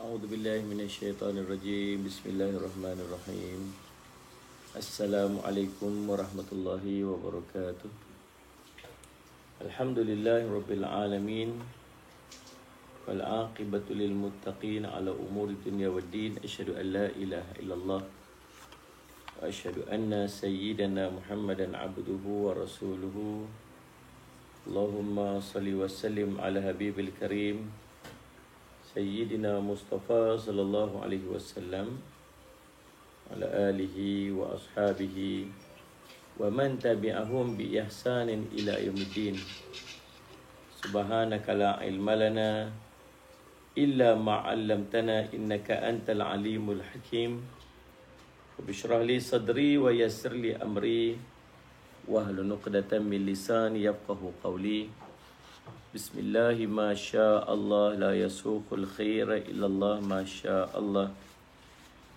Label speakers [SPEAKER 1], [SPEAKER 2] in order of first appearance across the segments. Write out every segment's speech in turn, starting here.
[SPEAKER 1] أعوذ بالله من الشيطان الرجيم. بسم الله الرحمن الرحيم. السلام عليكم ورحمة الله وبركاته. الحمد لله رب العالمين والعاقبة للمتقين على أمور الدنيا والدين. أشهد أن لا إله إلا الله وأشهد أن سيدنا محمدا عبده ورسوله. اللهم صل وسلم على حبيب الكريم Sayyidina Mustafa sallallahu alaihi wasallam ala alihi wa ashabihi wa man tabi'ahum bi ihsanin ila yaumiddin. Subhanaka la ilma lana illa ma 'allamtana innaka antal alimul hakim. Rabbi li sadri wa yassir li amri wahlul 'uqdatam min lisani yafqahu qawli. Bismillahi ma sya Allah la yasuqul khaira illallah ma sya Allah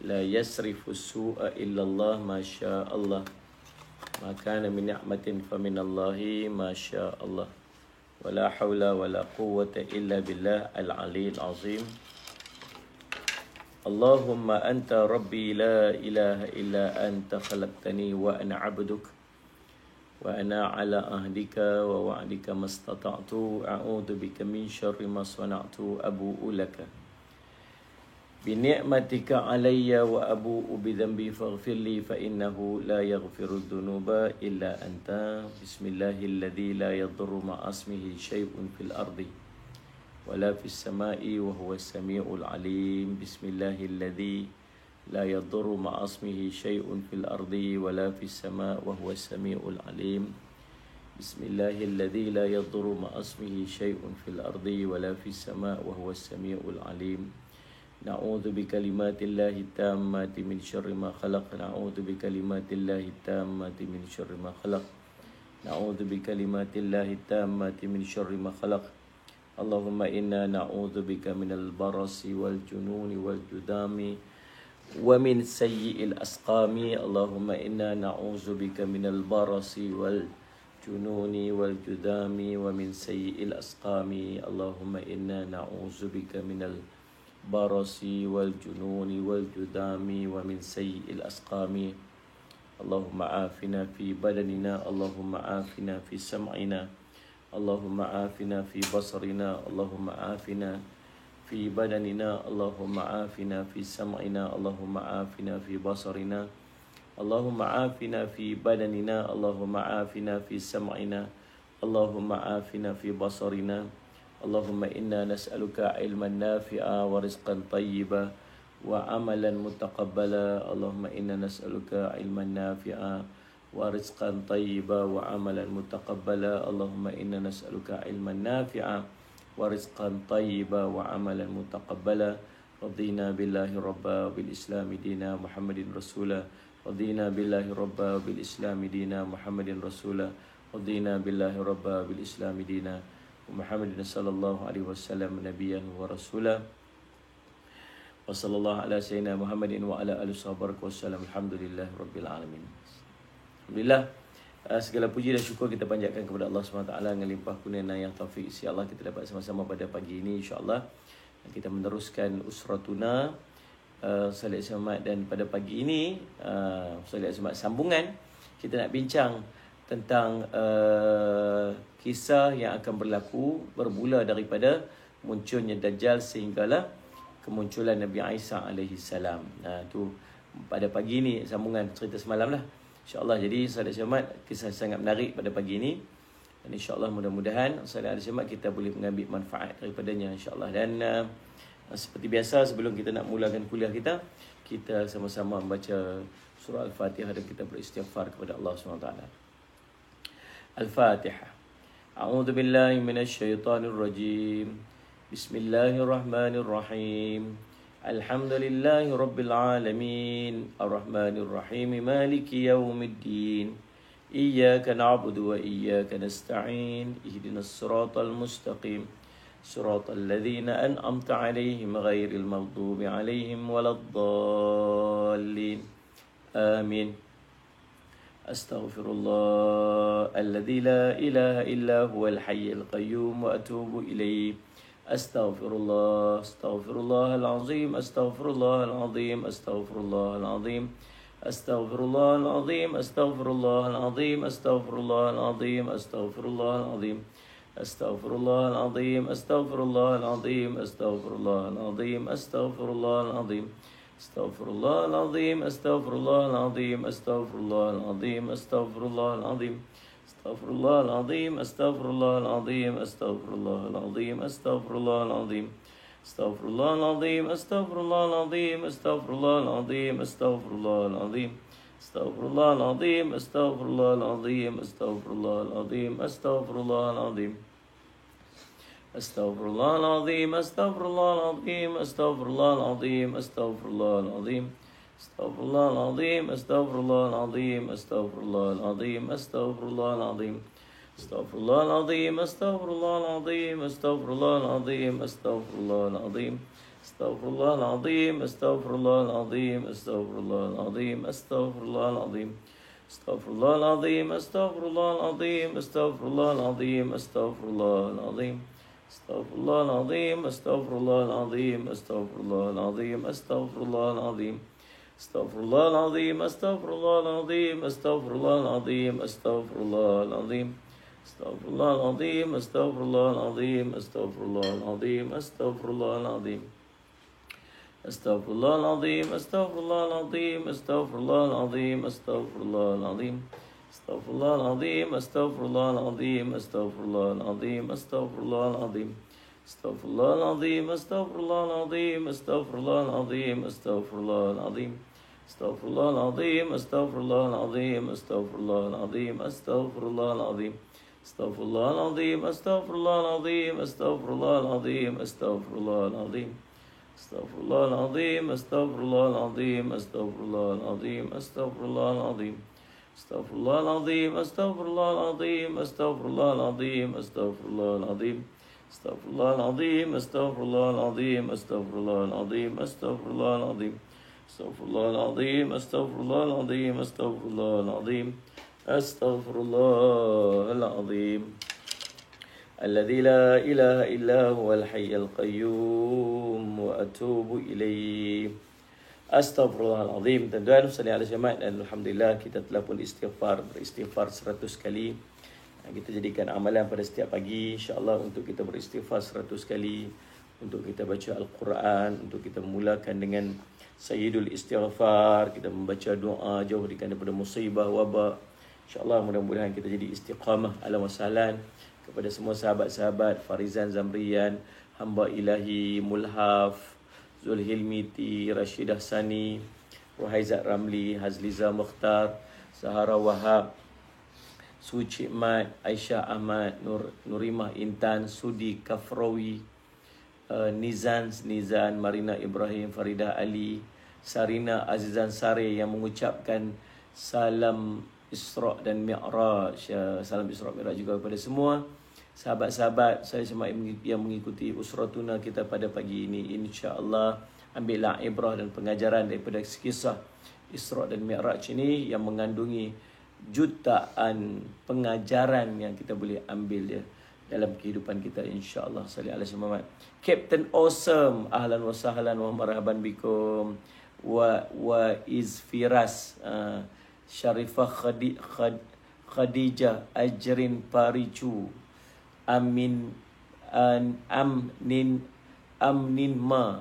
[SPEAKER 1] la yasrifu su'a illallah ma sya Allah ma kana min ni'matin fa min Allahi ma sya Allah wa la hawla wa la quwwata illa billah al-aliyyil azim. Allahumma anta rabbi la ilaha illa anta khalaqtani wa ana 'abduka wa ana ala ahdika wa wa'dika mastata'tu a'udzu bika min syarri ma sana'tu abu'u laka bi ni'matika alayya wa abu'u bi dhanbi faghfir li fa innahu la yaghfiru dhunuba illa anta. Bismillahilladzi la yadurru ma asmihi syai'un fil ardi wa la fis sama'i wa huwas samiul alim. Bismillahilladzi لا يضر مع اسمه شيء في الأرض ولا في السماء وهو السميع العليم. بسم الله الذي لا يضر مع اسمه شيء في الأرض ولا في السماء وهو السميع العليم. نعوذ بكلمات الله التامات من شر ما خلق. نعوذ بكلمات الله التامات من شر ما خلق. نعوذ بكلمات الله التامات من شر ما خلق. اللهم إنا نعوذ بك من البرص والجنون والجذام ومن سيء الأسقام. اللهم إنا نعوذ بك من البرص والجنون والجذام ومن سيء الأسقام. اللهم إنا نعوذ بك من البرص والجنون والجذام ومن سيء الأسقام. اللهم عافنا في بدننا. اللهم عافنا في سمعنا. اللهم عافنا في بصرنا. اللهم عافنا في بدننا. اللهم عافنا في سمعنا. اللهم عافنا في بصرنا. اللهم عافنا في بدننا. اللهم عافنا في سمعنا. اللهم عافنا في بصرنا. اللهم إنا نسألك علما نافعا ورزقا طيبا وعملا متقبلا. اللهم إنا نسألك علما نافعا ورزقا طيبا وعملا متقبلا. اللهم إنا نسألك علما نافعا ورزقا طيبا وعملا متقبلا. رضينا بالله ربا وبالإسلام دينا محمد رسولا. رضينا بالله ربا وبالإسلام دينا محمد رسولا. رضينا بالله ربا وبالإسلام دينا ومحمد صلى الله عليه وسلم نبيا ورسولا. وصلى الله على سيدنا محمد وعلى آله وصحبه وسلم. الحمد لله رب العالمين. Alhamdulillah. Segala puji dan syukur kita panjatkan kepada Allah SWT dengan limpah kurnia yang taufik isi Allah. Kita dapat sama-sama pada pagi ini insya-Allah kita meneruskan usratuna Salat Ismail. Dan pada pagi ini Salat Ismail sambungan, kita nak bincang tentang kisah yang akan berlaku bermula daripada munculnya Dajjal sehinggalah kemunculan Nabi Isa alaihi salam. Tu pada pagi ini sambungan cerita semalam lah. InsyaAllah. Jadi Salat Ismail kisah sangat menarik pada pagi ini. Dan insyaAllah mudah-mudahan Salat Ismail kita boleh mengambil manfaat daripadanya insyaAllah. Dan seperti biasa sebelum kita nak mulakan kuliah kita, kita sama-sama membaca surah Al-Fatihah dan kita beristighfar kepada Allah SWT. Al-Fatihah. A'udzu billahi minasyaitonir rajim. Bismillahirrahmanirrahim. الحمد لله رب العالمين الرحمن الرحيم مالك يوم الدين إياك نعبد وإياك نستعين اهدنا الصراط المستقيم صراط الذين أنعمت عليهم غير المغضوب عليهم ولا الضالين آمين. أستغفر الله الذي لا إله إلا هو الحي القيوم وأتوب إليه. Astaghfirullah, astaghfirullahalazim, astaghfirullahalazim, astaghfirullahalazim, astaghfirullahalazim, astaghfirullahalazim, astaghfirullahalazim, astaghfirullahalazim, astaghfirullahalazim, astaghfirullahalazim, astaghfirullahalazim, astaghfirullahalazim, astaghfirullahalazim, astaghfirullahalazim, astaghfirullahalazim, astaghfirullahalazim. Astaghfirullahalazim, astaghfirullahalazim, astaghfirullahalazim, astaghfirullahalazim, astaghfirullahalazim, astaghfirullahalazim, astaghfirullahalazim, astaghfirullahalazim, astaghfirullahalazim, astaghfirullahalazim, astaghfirullahalazim, astaghfirullahalazim, astaghfirullahalazim, astaghfirullahalazim, astaghfirullahalazim, astaghfirullahalazim. Astaghfirullahalazim, astaghfirullahalazim, astaghfirullahalazim, astaghfirullahalazim, astaghfirullahalazim, astaghfirullahalazim, astaghfirullahalazim, astaghfirullahalazim, astaghfirullahalazim, astaghfirullahalazim, astaghfirullahalazim, astaghfirullahalazim, astaghfirullahalazim, astaghfirullahalazim, astaghfirullahalazim, astaghfirullahalazim. Astaghfirullahalazim, astaghfirullahalazim, astaghfirullahalazim, astaghfirullahalazim, astaghfirullahalazim, astaghfirullahalazim, astaghfirullahalazim, astaghfirullahalazim, astaghfirullahalazim, astaghfirullahalazim, astaghfirullahalazim, astaghfirullahalazim, astaghfirullahalazim, astaghfirullahalazim, astaghfirullahalazim, astaghfirullahalazim. Astaghfirullahalazim, astaghfirullahalazim, astaghfirullahalazim, astaghfirullahalazim, astaghfirullahalazim, astaghfirullahalazim, astaghfirullahalazim, astaghfirullahalazim, astaghfirullahalazim, astaghfirullahalazim, astaghfirullahalazim, astaghfirullahalazim, astaghfirullahalazim, astaghfirullahalazim, astaghfirullahalazim, astaghfirullahalazim, astaghfirullahalazim, astaghfirullahalazim, astaghfirullahalazim, astaghfirullahalazim. Astaghfirullahalazim, astaghfirullahalazim, astaghfirullahalazim, astaghfirullahalazim, astaghfirullahalazim, astaghfirullahalazim, astaghfirullahalazim, astaghfirullahalazim, astaghfirullahalazim, astaghfirullahalazim, astaghfirullahalazim, astaghfirullahalazim. Alladzi la ilaha illa huwal hayyul qayyum wa atubu ilaih. Astaghfirullahalazim. Tuan-tuan, salli ala jemaat, dan alhamdulillah kita telah pun beristighfar 100 kali. Kita jadikan amalan pada setiap pagi insya-Allah untuk kita beristighfar 100 kali, untuk kita baca Al-Quran, untuk kita memulakan dengan sayyidul istighfar, kita membaca doa jauh daripada musibah wabak. Insya-Allah mudah-mudahan kita jadi istiqamah. Ahlan wa sahlan kepada semua sahabat-sahabat Farizan Zamrian, hamba ilahi Mulhaf, Zulhilmiti, Rashidah Sani, Ruhaizat Ramli, Hazliza Mukhtar, Zahara Wahab, Suci Mat, Aisyah Ahmad, Nurimah Intan, Sudi Kafrawi, Nizan, Marina Ibrahim, Faridah Ali, Sarina Azizan Sare yang mengucapkan salam Isra' dan Mi'raj. Salam Isra' Mi'raj juga kepada semua sahabat-sahabat saya semua yang mengikuti usratuna kita pada pagi ini. InsyaAllah ambillah ibrah dan pengajaran daripada kisah Isra' dan Mi'raj ini yang mengandungi jutaan pengajaran yang kita boleh ambil ya dalam kehidupan kita insya-Allah. Salli ala Muhammad. Captain Awesome, ahlan wa sahlan wa marhaban bikum. Wa is Firas, Sharifah Khadijah Ajrin Paricu, Amnin Ma,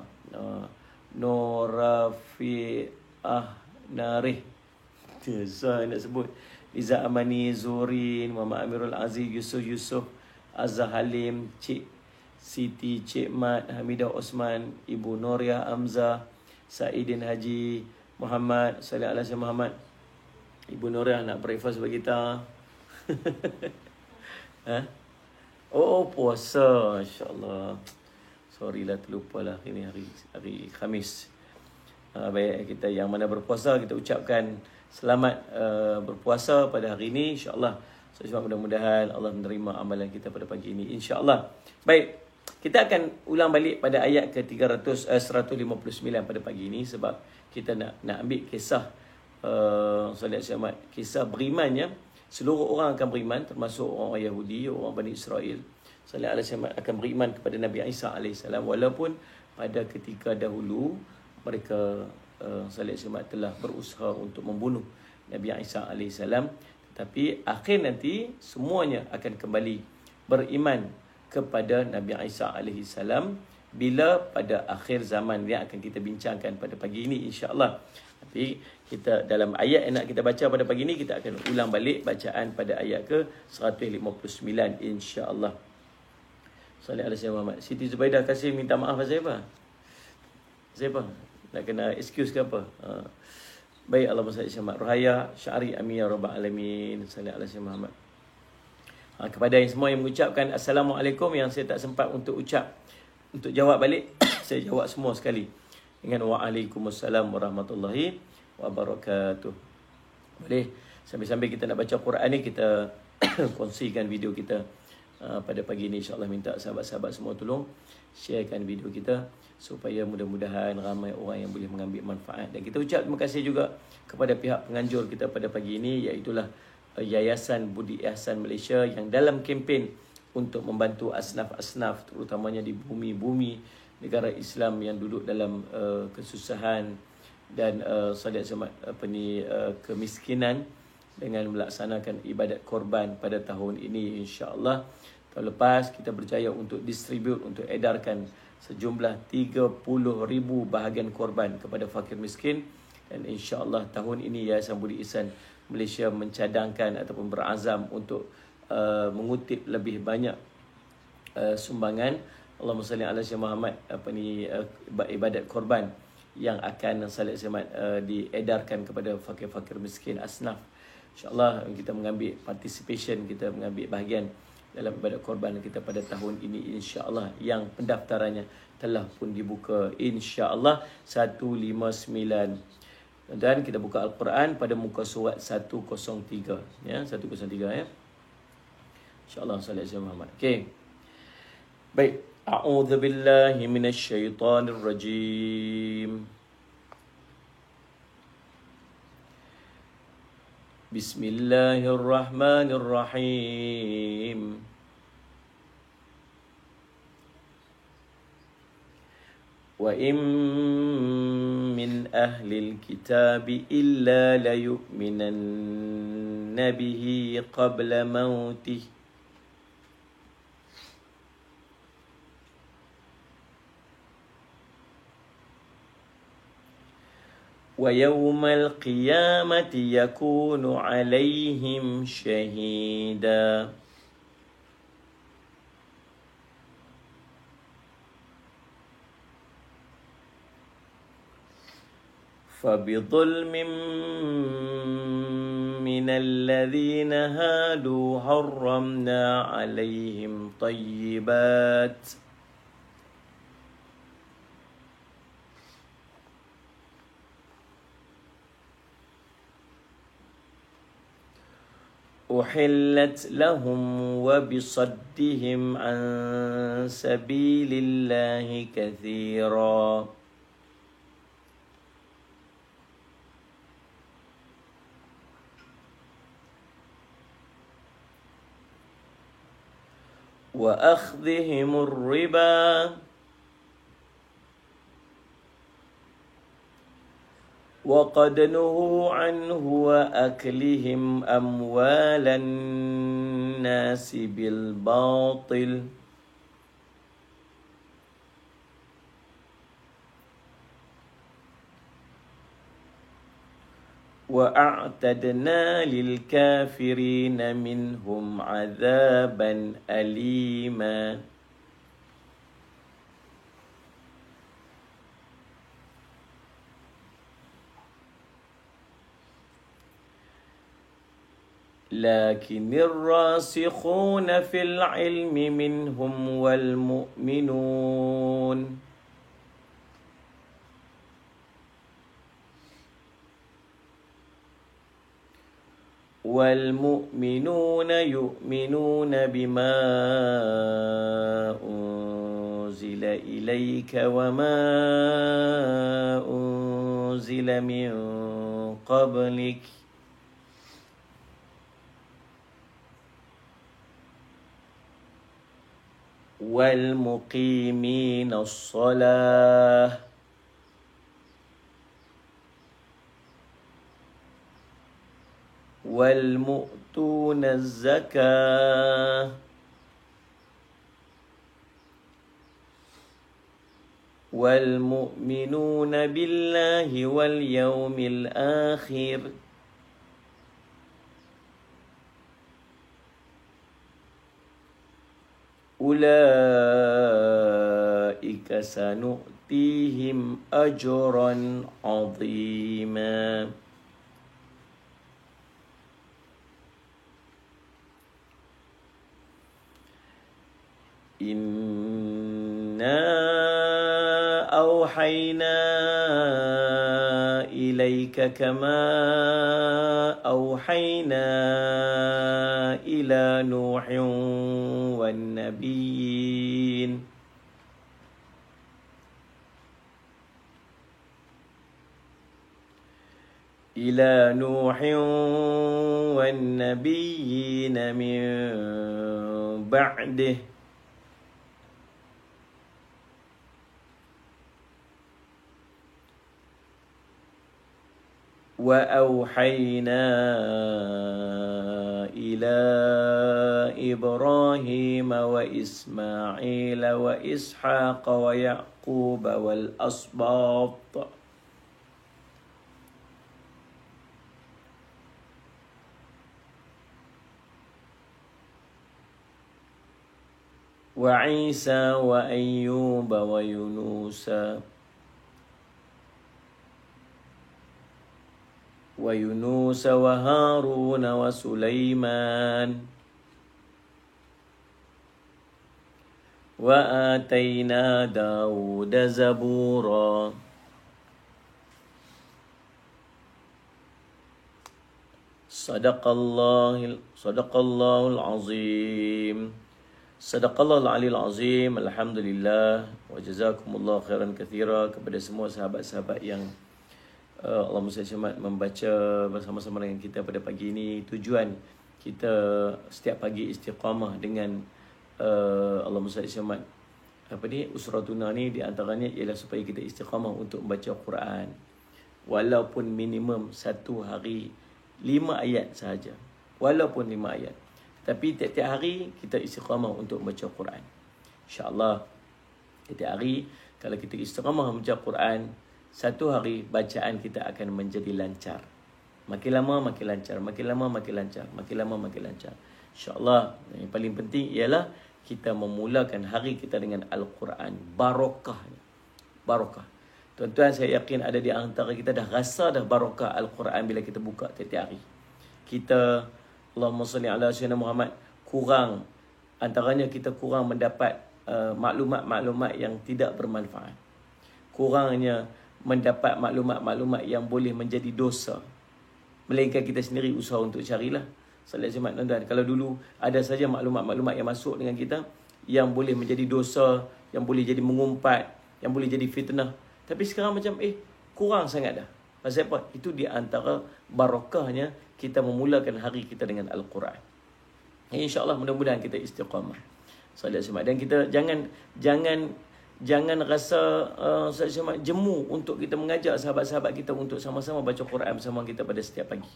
[SPEAKER 1] Norafi'ah Narih, saya nak sebut, Iza Amani Zurin, Muhammad Amirul Aziz, Yusuf Azhar Halim, Cik Siti, Cik Mat, Hamidah Osman, Ibu Noria Amzah, Saidin Haji Muhammad, Salih ala Muhammad. Ibu Noria nak breakfast bagi kita. Ha? Oh, puasa, insya-Allah. Sorry lah, terlupa lah. Ini hari Khamis. Baik, kita yang mana berpuasa, kita ucapkan selamat berpuasa pada hari ini, insya-Allah. So, mudah-mudahan Allah menerima amalan kita pada pagi ini, insya-Allah. Baik, kita akan ulang balik pada ayat ke 159 pada pagi ini, sebab kita nak ambil kisah kisah berimannya. Seluruh orang akan beriman, termasuk orang Yahudi, orang Bani Israel. sallallahu alaihi wasallam akan beriman kepada Nabi Isa alaihissalam, walaupun pada ketika dahulu mereka sallallahu alaihi wasallam telah berusaha untuk membunuh Nabi Isa alaihissalam, tetapi akhir nanti semuanya akan kembali beriman kepada Nabi Isa alaihissalam bila pada akhir zaman yang akan kita bincangkan pada pagi ini insya-Allah. Tapi kita dalam ayat yang nak kita baca pada pagi ini, kita akan ulang balik bacaan pada ayat ke 159 insya-Allah. Sallallahu alaihi wasallam. Siti Zubaidah kasih minta maaf pasal apa? Siapa? Nak kena excuse ke apa? Baik, Allahumma salli ala Rohaya Syari amin ya rabbal alamin. Sallallahu alaihi wasallam. Kepada yang semua yang mengucapkan assalamualaikum, yang saya tak sempat untuk ucap, untuk jawab balik, saya jawab semua sekali dengan waalaikumsalam warahmatullahi wabarakatuh. Boleh sambil-sambil kita nak baca Quran ni, kita kongsikan video kita pada pagi ni insya-Allah. Minta sahabat-sahabat semua tolong sharekan video kita supaya mudah-mudahan ramai orang yang boleh mengambil manfaat. Dan kita ucap terima kasih juga kepada pihak penganjur kita pada pagi ini, iaitulah Yayasan Budi Ihsan Malaysia, yang dalam kempen untuk membantu asnaf-asnaf terutamanya di bumi-bumi negara Islam yang duduk dalam kesusahan dan kemiskinan, dengan melaksanakan ibadat korban pada tahun ini insya-Allah. Tahun lepas kita berjaya untuk distribute, untuk edarkan sejumlah 30,000 bahagian korban kepada fakir miskin, dan insya-Allah tahun ini Yayasan Budi Ihsan Malaysia mencadangkan ataupun berazam untuk mengutip lebih banyak sumbangan Allahumma salli ala Sayyidina Muhammad ibadat korban yang akan diedarkan kepada fakir-fakir miskin asnaf. InsyaAllah kita mengambil participation, kita mengambil bahagian dalam ibadat korban kita pada tahun ini insya-Allah, yang pendaftarannya telah pun dibuka insya-Allah 159. Dan kita buka Al-Quran pada muka surat 103 ya, 103 ya. Insya-Allah sallallahu alaihi wasallam. Okey. Baik, a'udzu billahi minasyaitonir rajim. Bismillahirrahmanirrahim. Wa in min ahlil kitab illa la yu'minanna bihi qabla mautih wa yawmal qiyamati yakunu alaihim syahida. فبظلم من الذين هادوا حرمنا عليهم طيبات أحلت لهم وبصدهم عن سبيل الله كثيرا وأخذهم الربا وقد نهوا عنه وأكلهم أموال الناس بالباطل وأعتدنا للكافرين منهم عذابا أليما. لكن الراسخون في العلم منهم والمؤمنون يؤمنون بما أنزل إليك وما أنزل من قبلك والمقيمين الصلاة والمؤتون الزكاة والمؤمنون بالله واليوم الآخر أولئك سنؤتيهم أجرا عظيما إنا أوحينا إليك كما أوحينا إلى نوح والنبيين من بعده وأوحينا إلى إبراهيم وإسماعيل وإسحاق ويعقوب والأسباط وعيسى وأيوب ويونس وهارون وسليمان وآتينا داود زبورا صدق الله العظيم صدق الله العلي العظيم. Alhamdulillah wa jazakumullah khairan kathira kepada semua sahabat-sahabat yang Allah SWT membaca bersama-sama dengan kita pada pagi ini. Tujuan kita setiap pagi istiqamah dengan Allah SWT usratuna ni di antaranya ialah supaya kita istiqamah untuk membaca Quran walaupun minimum satu hari 5 ayat sahaja, walaupun 5 ayat, tapi tiap-tiap hari kita istiqamah untuk membaca Quran. InsyaAllah tiap hari kalau kita istiqamah membaca Quran, satu hari bacaan kita akan menjadi lancar. Makin lama makin lancar, makin lama makin lancar, makin lama makin lancar. InsyaAllah yang paling penting ialah kita memulakan hari kita dengan Al-Quran. Barakah. Tuan-tuan, saya yakin ada di antara kita dah rasa dah barakah Al-Quran bila kita buka tiap-tiap hari. Kita, Allahumma salli ala sayyidina Muhammad, kurang, antaranya kita kurang mendapat maklumat-maklumat yang tidak bermanfaat. Kurangnya mendapat maklumat-maklumat yang boleh menjadi dosa, melainkan kita sendiri usaha untuk carilah. Salat-salat tuan-tuan, kalau dulu ada saja maklumat-maklumat yang masuk dengan kita yang boleh menjadi dosa, yang boleh jadi mengumpat, yang boleh jadi fitnah, tapi sekarang macam kurang sangat dah. Pasal apa? Itu di antara barakahnya kita memulakan hari kita dengan Al-Quran. InsyaAllah mudah-mudahan kita istiqamah. Salat-salat, dan kita jangan rasa jemu untuk kita mengajak sahabat-sahabat kita untuk sama-sama baca Quran bersama kita pada setiap pagi.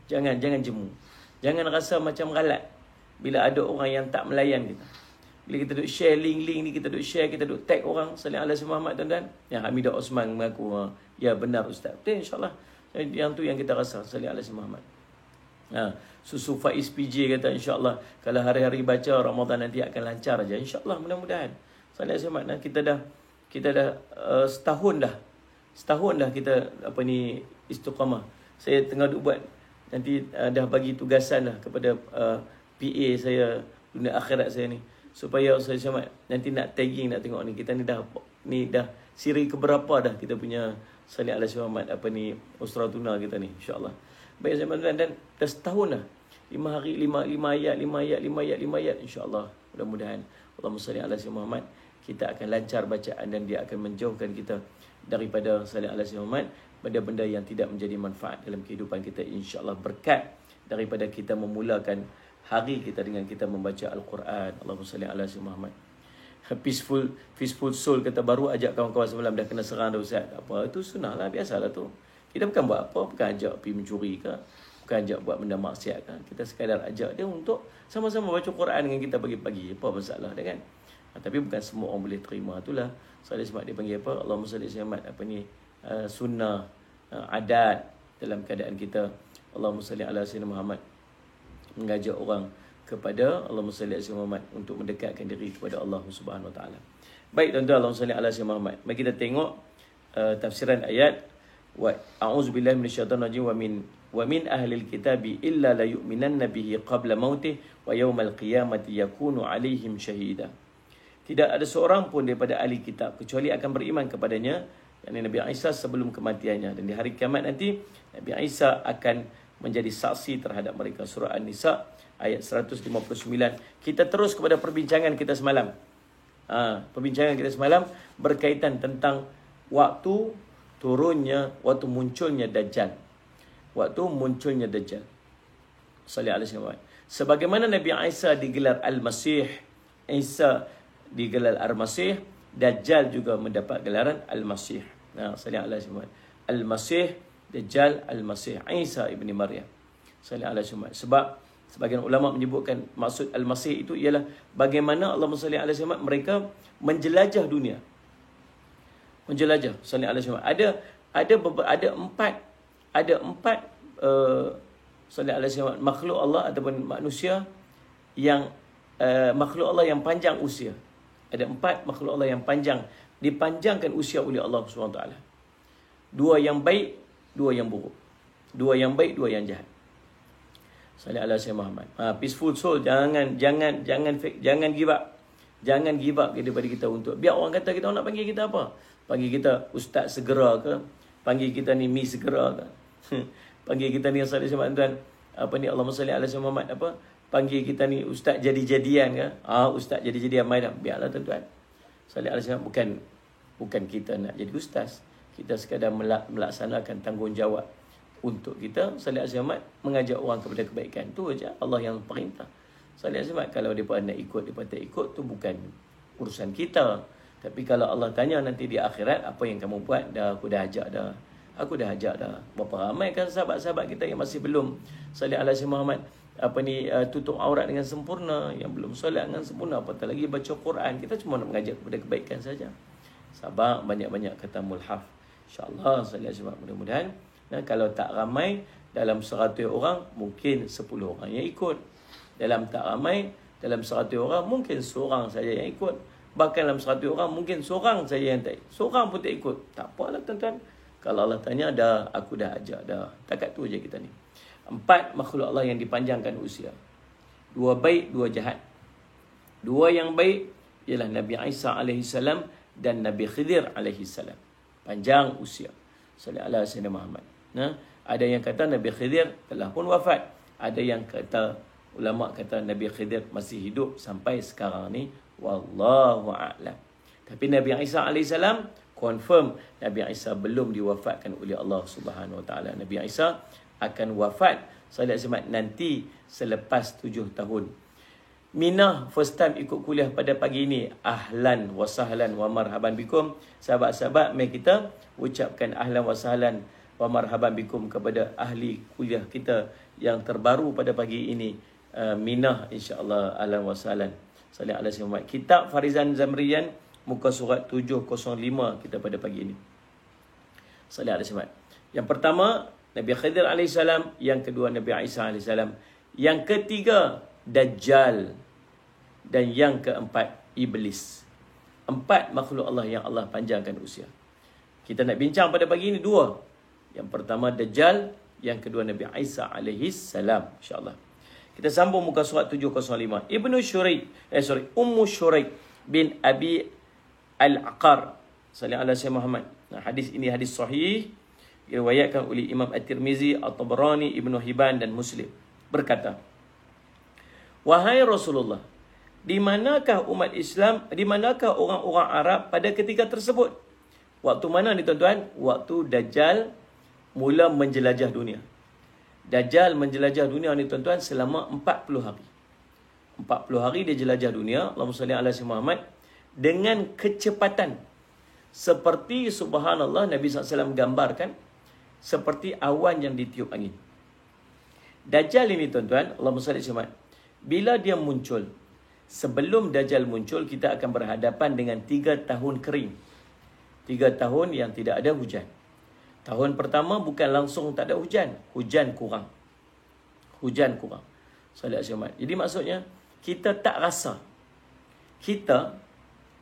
[SPEAKER 1] Jangan jemu. Jangan rasa macam ralat bila ada orang yang tak melayan kita. Bila kita duk share link ni, kita duk share, kita duk tag orang sallallahu alaihi Muhammad, tuan-tuan. Yang Hamidah Osman mengaku, ya benar ustaz. Betul, insyaAllah. Yang tu yang kita rasa sallallahu alaihi Muhammad. Susu Faiz PJ kata insyaAllah kalau hari-hari baca Ramadan nanti akan lancar aja. InsyaAllah, mudah-mudahan. Sallallahu alaihi kita dah setahun dah kita istiqamah. Saya tengah duk buat, nanti dah bagi tugasan dah kepada PA saya dunia akhirat saya ni, supaya saya nanti nak tagging, nak tengok ni kita ni dah siri keberapa dah kita punya sallallahu alaihi Muhammad usratuna kita ni, insya-Allah. Baik saya dan dah setahun dah. 5 hari 5 ayat insya-Allah. Mudah-mudahan Allahumma salli ala sayyidina Muhammad, kita akan lancar bacaan dan dia akan menjauhkan kita daripada sallallahu alaihi Muhammad, benda-benda yang tidak menjadi manfaat dalam kehidupan kita, insya-Allah. Berkat daripada kita memulakan hari kita dengan kita membaca Al-Quran. Allahumma salli ala sayyidina Muhammad. peaceful soul kata baru ajak kawan-kawan semalam dah kena serang dah Ustaz. Tak apa, itu sunnah lah, biasalah tu. Kita bukan buat apa, bukan ajak pergi mencuri ke, bukan ajak buat benda maksiat kan. Kita sekadar ajak dia untuk sama-sama baca Quran dengan kita pagi-pagi. Apa masalah dia kan? Tapi bukan semua orang boleh terima. Itulah Salih Semat dia panggil apa? Allahumma salli Semat sunnah, adat dalam keadaan kita. Allahumma salli ala Sayyidina Muhammad, mengajak orang kepada Allahumma salli ala Sayyidina Muhammad untuk mendekatkan diri kepada Allah Subhanahu Wa Taala. Baik tuan-tuan, Allahumma salli ala Sayyidina Muhammad. Mari kita tengok tafsiran ayat. Wa a'udzubillahi minasyaitonir rajim wa min ahlil kitabi illa la yu'minanna bihi qabla mautih wa yaumal qiyamati yakunu alaihim syahida. Tidak ada seorang pun daripada ahli kitab kecuali akan beriman kepadanya, yakni Nabi Isa sebelum kematiannya, dan di hari kiamat nanti Nabi Isa akan menjadi saksi terhadap mereka. Surah An-Nisa ayat 159. Kita terus kepada perbincangan kita semalam. Perbincangan kita semalam berkaitan tentang waktu munculnya Dajjal. Waktu munculnya Dajjal. Sallallahu alaihi wasallam. Sebagaimana Nabi Isa digelar Al-Masih, Isa digelar Al-Masih, Dajjal juga mendapat gelaran Al-Masih. Sallallahu alaihi wasallam. Al-Masih, Dajjal, Al-Masih, Isa ibni Maryam. Sallallahu alaihi wasallam. Sebab sebagian ulama menyebutkan maksud Al-Masih itu ialah bagaimana Allah sallallahu alaihi wasallam mereka menjelajah dunia. Menjelajah sallallahu alaihi wasallam. Ada empat sallallahu alaihi wasallam makhluk Allah ataupun manusia yang makhluk Allah yang panjang usia. Ada 4 makhluk Allah yang dipanjangkan usia oleh Allah SWT. 2 yang baik, 2 yang buruk. 2 yang baik, 2 yang jahat. Sallallahu alaihi wasallam. Peaceful soul, jangan give up. Jangan give up daripada kita untuk biar orang kata kita nak panggil kita apa? Panggil kita ustaz segera ke? Panggil kita ni mi segera ke? Panggil kita ni sallallahu alaihi wasallam tuan. Allahumma salli ala Sayyidina Muhammad panggil kita ni ustaz jadi-jadian ke? Ustaz jadi-jadian mai dah. Biarlah tuan-tuan. Sallallahu alaihi wasallam bukan kita nak jadi ustaz. Kita sekadar melaksanakan tanggungjawab untuk kita sallallahu alaihi wasallam mengajak orang kepada kebaikan. Tu aja Allah yang perintah. Sallallahu alaihi wasallam kalau depa nak ikut, depa tak ikut tu bukan urusan kita. Tapi kalau Allah tanya nanti di akhirat, apa yang kamu buat? Aku dah ajak dah. Berapa ramai kan sahabat-sahabat kita yang masih belum sallallahu alaihi wasallam Muhammad tutup aurat dengan sempurna, yang belum solat dengan sempurna, apatah lagi baca Quran. Kita cuma nak mengajak kepada kebaikan saja. Sabar, banyak-banyak kata mulhaf. InsyaAllah sallallahu alaihi wasallam, mudah-mudahan kalau tak ramai dalam 100 orang mungkin 10 orang yang ikut. Dalam tak ramai dalam 100 orang mungkin seorang saja yang ikut. Bahkan dalam 100 orang mungkin seorang saja yang tak ikut. Seorang pun tak ikut. Tak apalah tuan-tuan. Kalau Allah tanya dah, aku dah ajak dah. Takat tu je kita ni. 4 makhluk Allah yang dipanjangkan usia. 2 baik, 2 jahat. 2 yang baik ialah Nabi Isa AS dan Nabi Khidir AS. Panjang usia. Sallallahu alaihi wasallam Muhammad. Ada yang kata Nabi Khidir telah pun wafat. Ada yang kata, ulama kata Nabi Khidir masih hidup sampai sekarang ni. Wallahu a'lam. Tapi Nabi Isa AS confirm Nabi Isa belum diwafatkan oleh Allah Subhanahu Wa Taala. Nabi Isa akan wafat sallallahu alaihi wasallam nanti selepas 7 tahun. Minah first time ikut kuliah pada pagi ini. Ahlan wa sahlan wa marhaban bikum. Sahabat-sahabat, mari kita ucapkan ahlan wa sahlan wa marhaban bikum kepada ahli kuliah kita yang terbaru pada pagi ini. Minah insya-Allah, ahlan wa sahlan. Sallallahu alaihi wasallam. Kitab Farizan Zamrian muka surat 705 kita pada pagi ini. Sallallahu alaihi wasallam. Yang pertama Nabi Khidir AS, yang kedua Nabi Isa AS, yang ketiga Dajjal, dan yang keempat Iblis. 4 makhluk Allah yang Allah panjangkan usia. Kita nak bincang pada pagi ini 2. Yang pertama Dajjal, yang kedua Nabi Isa AS, insya-Allah. Kita sambung muka surat 705. Ummu Shuraik bin Abi Al-Aqar sallallahu alaihi Muhammad. Hadis ini hadis sahih, diriwayatkan oleh Imam At-Tirmizi, At-Tabarani, Ibnu Hibban dan Muslim. Berkata, wahai Rasulullah, di manakah umat Islam, di manakah orang-orang Arab pada ketika tersebut? Waktu mana ni tuan-tuan? Waktu Dajjal mula menjelajah dunia. Dajjal menjelajah dunia ni tuan-tuan selama 40 hari. 40 hari dia jelajah dunia. Allahumma salli ala Muhammad. dengan kecepatan. Seperti subhanallah Nabi SAW gambarkan seperti awan yang ditiup angin. Dajjal ini tuan-tuan, Allahumma salli alaihi, bila dia muncul, sebelum Dajjal muncul, kita akan berhadapan dengan 3 tahun kering. 3 tahun yang tidak ada hujan. Tahun pertama bukan langsung tak ada hujan. Hujan kurang. Salli alaihi. Jadi maksudnya, kita tak rasa. Kita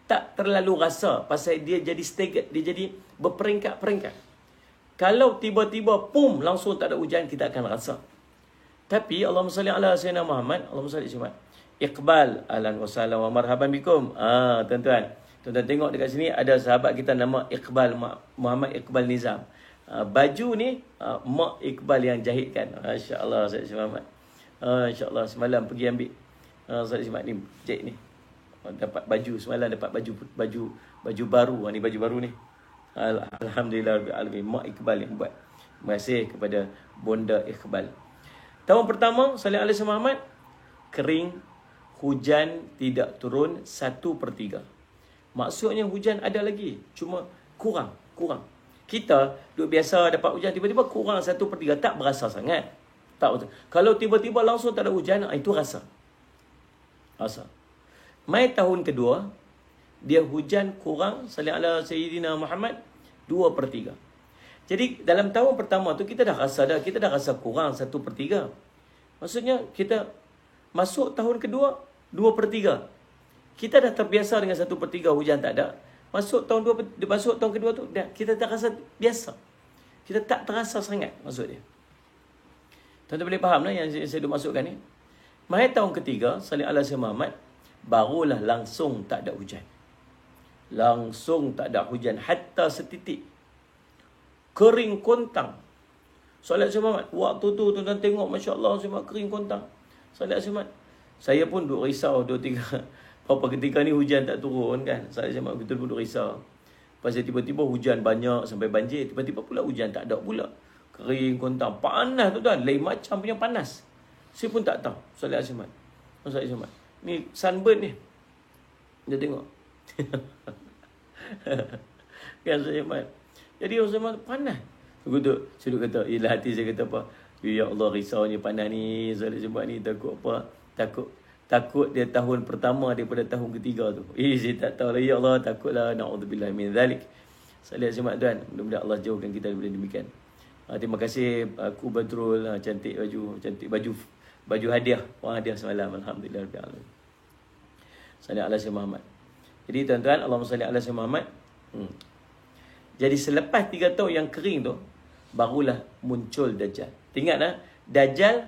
[SPEAKER 1] tak terlalu rasa pasal dia jadi staggered, dia jadi berperingkat-peringkat. Kalau tiba-tiba, pum, langsung tak ada hujan, kita akan rasa. Tapi Allahumma salli ala sayyidina Muhammad, Allahumma salli alaihi. Iqbal, ahlan wa sahlan wa marhaban bikum. Tuan-tuan tengok dekat sini ada sahabat kita nama Iqbal, Muhammad Iqbal Nizam. Baju ni Mak Iqbal yang jahitkan. Masya-Allah Sayyid Muhammad. Insya-Allah semalam pergi ambil Sayyid Muhammad ni jahit ni. Dapat baju semalam, dapat baju baru. Ni baju baru ni. Alhamdulillah rabbil alamin. Mak Iqbal yang buat. Terima kasih kepada Bonda Iqbal. Tahun pertama, sallallahu alaihi Muhammad, kering, hujan tidak turun 1/3. Maksudnya hujan ada lagi, cuma kurang. Kita duduk biasa dapat hujan, tiba-tiba kurang 1/3, tak berasa sangat. Tak betul. Kalau tiba-tiba langsung tak ada hujan, itu rasa. Mai tahun kedua, dia hujan kurang, sallallahu alaihi Sayyidina Muhammad, 2/3. Jadi dalam tahun pertama tu kita dah rasa kurang 1/3. Maksudnya kita masuk tahun kedua 2/3. Kita dah terbiasa dengan 1/3 hujan tak ada. Masuk tahun kedua tu dah kita dah rasa biasa. Kita tak terasa sangat maksud dia. Tuan-tuan boleh faham lah yang saya dah masukkan ni. Mai tahun ketiga, sallallahu alaihi Muhammad, barulah langsung tak ada hujan. Hatta setitik. Kering kontang. Solat Jumaat. Waktu tu tuan-tuan tengok, Masya Allah, Jumaat kering kontang. Solat Jumaat. Saya pun duduk risau 2-3. Berapa ketika ni hujan tak turun kan. Solat Jumaat kita pun duduk risau. Pasal tiba-tiba hujan banyak sampai banjir. Tiba-tiba pula hujan tak ada pula. Kering kontang. Panas tuan-tuan. Lain macam punya panas. Saya pun tak tahu. Solat Jumaat. Ni sunburn ni. Dia tengok. Kan Solat Jumaat. Jadi orang panas. Saya duduk kata, hati saya kata apa? Ya Allah, risaunya panas ni, Solat Jumaat ni, takut apa? Takut dia tahun pertama daripada tahun ketiga tu. Saya tak tahu lah. Ya Allah, takutlah. Na'udzubillah min dhalik. Solat Jumaat tuan. Mudah-mudahan Allah jauhkan kita daripada demikian. Terima kasih aku Badrul. Cantik baju hadiah. Wang hadiah semalam. Alhamdulillah. Salli ala Sayyidina Muhammad. Jadi tuan-tuan, Allahumma salli ala Sayyidina Muhammad. Jadi selepas 3 tahun yang kering tu, barulah muncul Dajjal. Ingat lah, Dajjal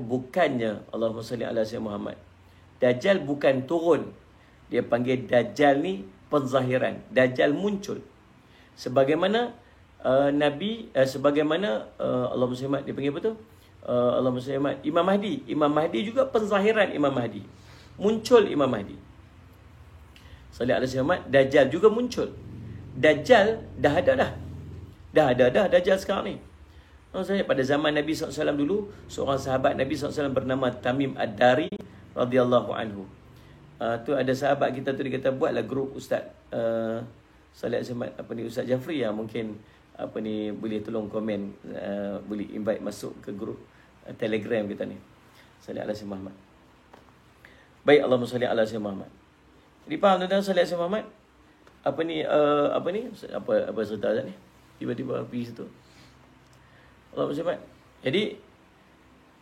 [SPEAKER 1] bukannya, Allahumma salli ala Sayyidina Muhammad, Dajjal bukan turun. Dia panggil Dajjal ni penzahiran. Dajjal muncul. Sebagaimana Allahumma salli, dia panggil apa tu? Allahumma salli, Imam Mahdi. Imam Mahdi juga penzahiran Imam Mahdi. Muncul Imam Mahdi. Salli ala Sayyidina Muhammad. Dajjal juga muncul. Dajjal dah ada Dajjal sekarang ni. Maksudnya pada zaman Nabi SAW dulu, seorang sahabat Nabi SAW bernama Tamim Ad-Dari radhiyallahu anhu. Tu ada sahabat kita tu, dia kata buatlah grup Ustaz Salih Azmat, Ustaz Jafri yang mungkin boleh tolong komen, boleh invite masuk ke grup Telegram kita ni. Salih ala Sayyidina Muhammad. Baik, Allahumma salli ala Sayyidina Muhammad. Jadi faham tuan-tuan, Salih Sayyidina Muhammad? Apa cerita ni? Tiba-tiba pergi situ. Allah SWT. Jadi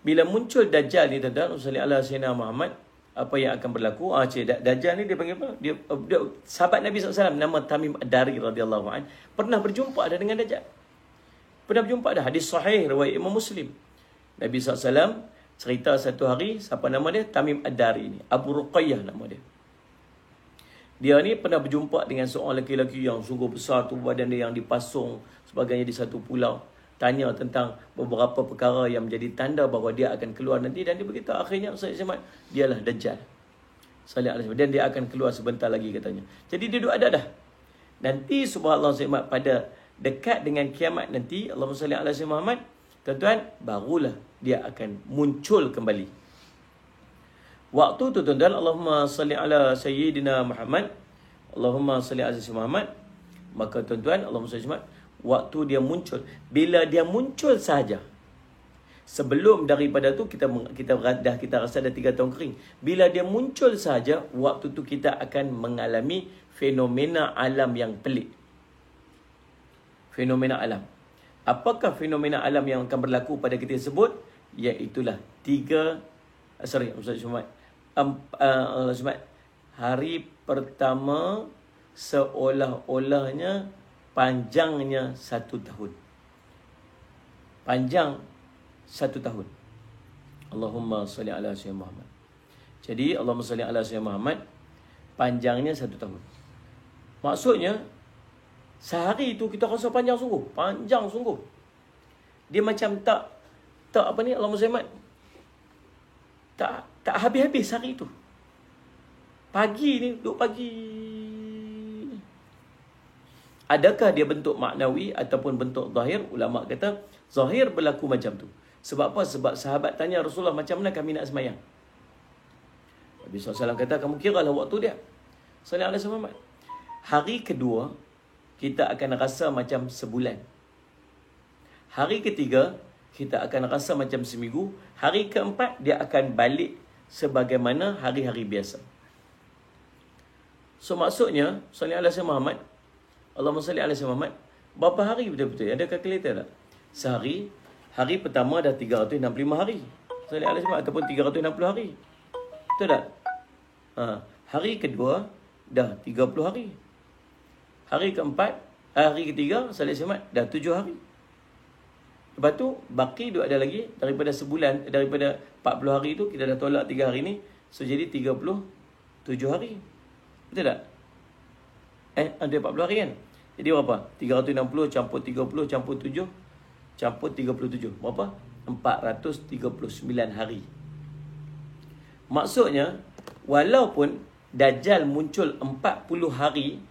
[SPEAKER 1] bila muncul Dajjal ni tuan-tuan, salli ala Sayyidina Muhammad, apa yang akan berlaku? Dajjal ni dia panggil apa? Dia sahabat Nabi SAW nama Tamim Ad-Dari radhiyallahu an pernah berjumpa dah dengan Dajjal. Pernah berjumpa dah. Hadis sahih riwayat Imam Muslim. Nabi SAW cerita satu hari, siapa nama dia? Tamim Ad-Dari ni. Abu Ruqayyah nama dia. Dia ni pernah berjumpa dengan seorang lelaki yang sungguh besar tu, badan dia yang dipasung sebagainya di satu pulau. Tanya tentang beberapa perkara yang menjadi tanda bahawa dia akan keluar nanti. Dan dia berkata akhirnya Ustaz Ismail, dialah Dajjal. Dan dia akan keluar sebentar lagi katanya. Jadi dia duduk ada dah. Nanti subhanallah Ustaz Ismail, pada dekat dengan kiamat nanti, Allahumma salli ala Sayyidina Muhammad, tuan-tuan, barulah dia akan muncul kembali. Waktu tu tuan-tuan, Allahumma salli ala Sayyidina Muhammad, Allahumma salli ala Sayyidina Muhammad. Maka tuan-tuan, Allahumma salli ala Muhammad, waktu dia muncul, bila dia muncul sahaja, sebelum daripada tu kita rasa dah 3 tahun kering. Bila dia muncul sahaja, waktu tu kita akan mengalami fenomena alam yang pelik. Fenomena alam. Apakah fenomena alam yang akan berlaku pada kita sebut? Iaitulah hari pertama seolah-olahnya panjangnya 1 tahun. Panjang 1 tahun. Allahumma salli ala Sayyidina Muhammad. Jadi Allahumma salli ala Sayyidina Muhammad, panjangnya 1 tahun. Maksudnya sehari itu kita rasa panjang sungguh. Panjang sungguh. Dia macam tak apa ni, Allahumma salli Muhammad, tak habis-habis hari itu. Pagi ni duduk pagi. Adakah dia bentuk maknawi ataupun bentuk zahir? Ulama kata zahir berlaku macam tu. Sebab apa? Sebab sahabat tanya Rasulullah, macam mana kami nak semayang? Nabi SAW kata, kamu kira lah waktu dia. Sallallahu alaihi wasallam. Hari kedua, kita akan rasa macam sebulan. Hari ketiga, kita akan rasa macam seminggu. Hari keempat, dia akan balik sebagaimana hari-hari biasa. So maksudnya, sallallahu alaihi wasallam Muhammad, Allahumma salli ala Sayyidina Muhammad, berapa hari betul-betul? Ada kalkulator tak? Sehari, hari pertama dah 365 hari. Sallallahu alaihi wasallam, ataupun 360 hari. Betul tak? Hari kedua dah 30 hari. Hari keempat, hari ketiga, sallallahu alaihi wasallam, dah 7 hari. Lepas tu, baki duk ada lagi daripada sebulan, daripada 40 hari tu, kita dah tolak 3 hari ni. So, jadi 37 hari. Betul tak? Ada 40 hari kan? Jadi berapa? 360 campur 30 campur 7 campur 37. Berapa? 439 hari. Maksudnya, walaupun Dajjal muncul 40 hari,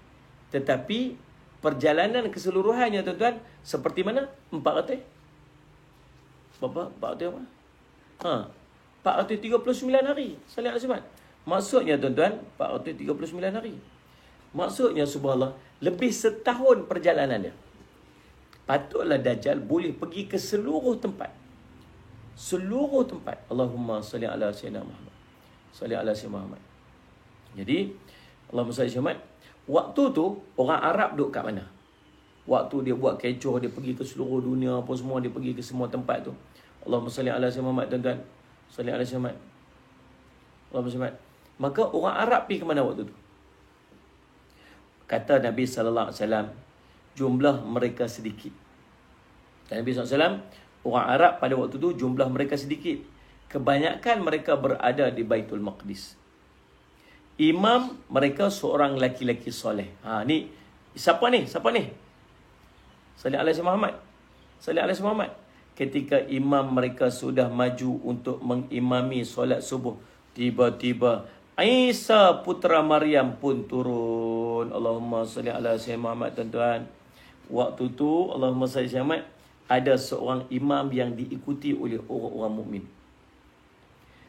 [SPEAKER 1] tetapi perjalanan keseluruhannya tuan-tuan, seperti mana? 400. Berapa? 400 apa? 439 hari. Sallallahu alaihi wasallam. Maksudnya tuan-tuan, 439 hari. Maksudnya subhanallah, lebih setahun perjalanan dia. Patutlah Dajjal boleh pergi ke seluruh tempat. Seluruh tempat. Allahumma salli ala Sayyidina Muhammad. Salli ala Sayyidina Muhammad. Jadi, Allahumma salli ala Muhammad. Waktu tu, orang Arab duduk kat mana? Waktu dia buat kecoh, dia pergi ke seluruh dunia, apa semua, dia pergi ke semua tempat tu. Allahumma salli ala Sayyidina Muhammad, tuan-tuan. Salli ala Sayyidina Muhammad. Allahumma salli ala Muhammad. Maka orang Arab pergi ke mana waktu tu? Kata Nabi SAW, jumlah mereka sedikit. Dan Nabi SAW, orang Arab pada waktu tu jumlah mereka sedikit. Kebanyakan mereka berada di Baitul Maqdis. Imam mereka seorang laki-laki soleh. Ni siapa ni? Siapa ni? Sallallahu alaihi Muhammad. Sallallahu alaihi Muhammad. Ketika imam mereka sudah maju untuk mengimami solat subuh, tiba-tiba Isa putra Maryam pun turun. Allahumma salli ala Sayyidina Muhammad, tuan-tuan. Waktu tu Allahumma salli ala Muhammad, ada seorang imam yang diikuti oleh orang-orang mukmin.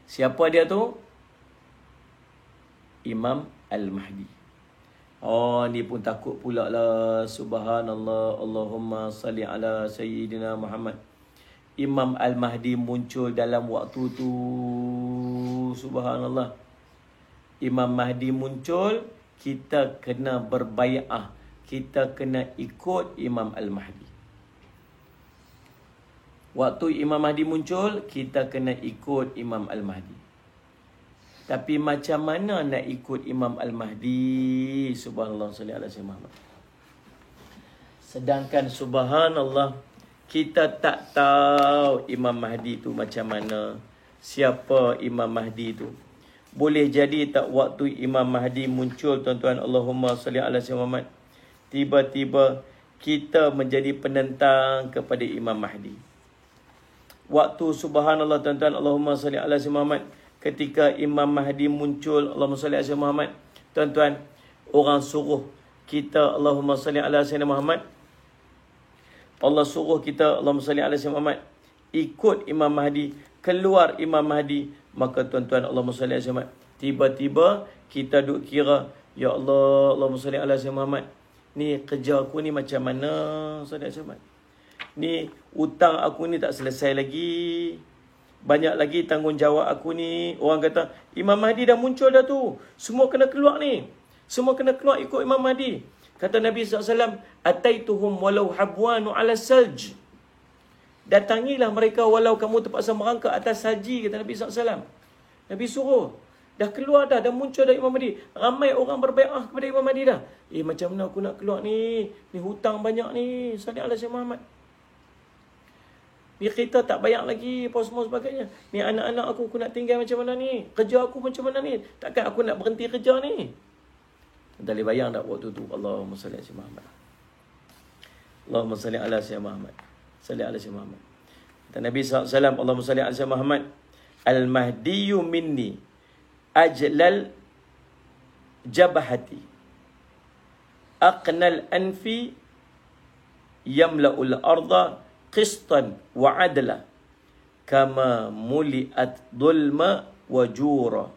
[SPEAKER 1] Siapa dia tu? Imam Al-Mahdi. Ni pun takut pula lah. Subhanallah. Allahumma salli ala Sayyidina Muhammad. Imam Al-Mahdi muncul dalam waktu tu. Subhanallah. Imam Mahdi muncul, kita kena berbai'ah. Kita kena ikut Imam Al-Mahdi. Waktu Imam Mahdi muncul, kita kena ikut Imam Al-Mahdi. Tapi macam mana nak ikut Imam Al-Mahdi? Subhanallah, salli ala Sayyidina Muhammad. Sedangkan subhanallah, kita tak tahu Imam Mahdi tu macam mana. Siapa Imam Mahdi tu? Boleh jadi tak waktu Imam Mahdi muncul, tuan-tuan, Allahumma salli ala Sayyidina Muhammad, tiba-tiba kita menjadi penentang kepada Imam Mahdi. Waktu subhanallah, tuan-tuan, Allahumma salli ala Sayyidina Muhammad, ketika Imam Mahdi muncul, Allahumma salli ala Sayyidina Muhammad, tuan-tuan, orang suruh kita Allahumma salli ala Sayyidina Muhammad. Allah suruh kita Allahumma salli ala Sayyidina Muhammad, ikut Imam Mahdi, keluar Imam Mahdi, maka tuan-tuan, Allahumma salli ala Muhammad, tiba-tiba kita duk kira, ya Allah, Allahumma salli ala Muhammad, ni kerja aku ni macam mana, salli ala Muhammad, ni hutang aku ni tak selesai lagi, banyak lagi tanggungjawab aku ni. Orang kata, Imam Mahdi dah muncul dah tu, semua kena keluar ni, semua kena keluar ikut Imam Mahdi. Kata Nabi SAW, ataituhum walau habwanu ala salj, datangilah mereka walau kamu terpaksa merangkak atas salji, kata Nabi SAW. Nabi suruh, dah keluar dah muncul dah Imam Mahdi. Ramai orang berbai'ah kepada Imam Mahdi dah. Macam mana aku nak keluar ni hutang banyak ni, sallallahu alaihi Muhammad, ni kita tak bayar lagi, apa semua sebagainya, ni anak-anak aku nak tinggal macam mana ni, kerja aku macam mana ni, takkan aku nak berhenti kerja ni. Tak boleh bayang tak waktu tu. Allahumma salli ala Muhammad, Allahumma salli ala Muhammad, salli ala Muhammad. Kata Nabi SAW, Allahumma salli ala Muhammad, al-mahdiyu minni ajlal jabhati aqnal anfi yamla'ul arda qistan wa adla kama muliat dhulma wa jura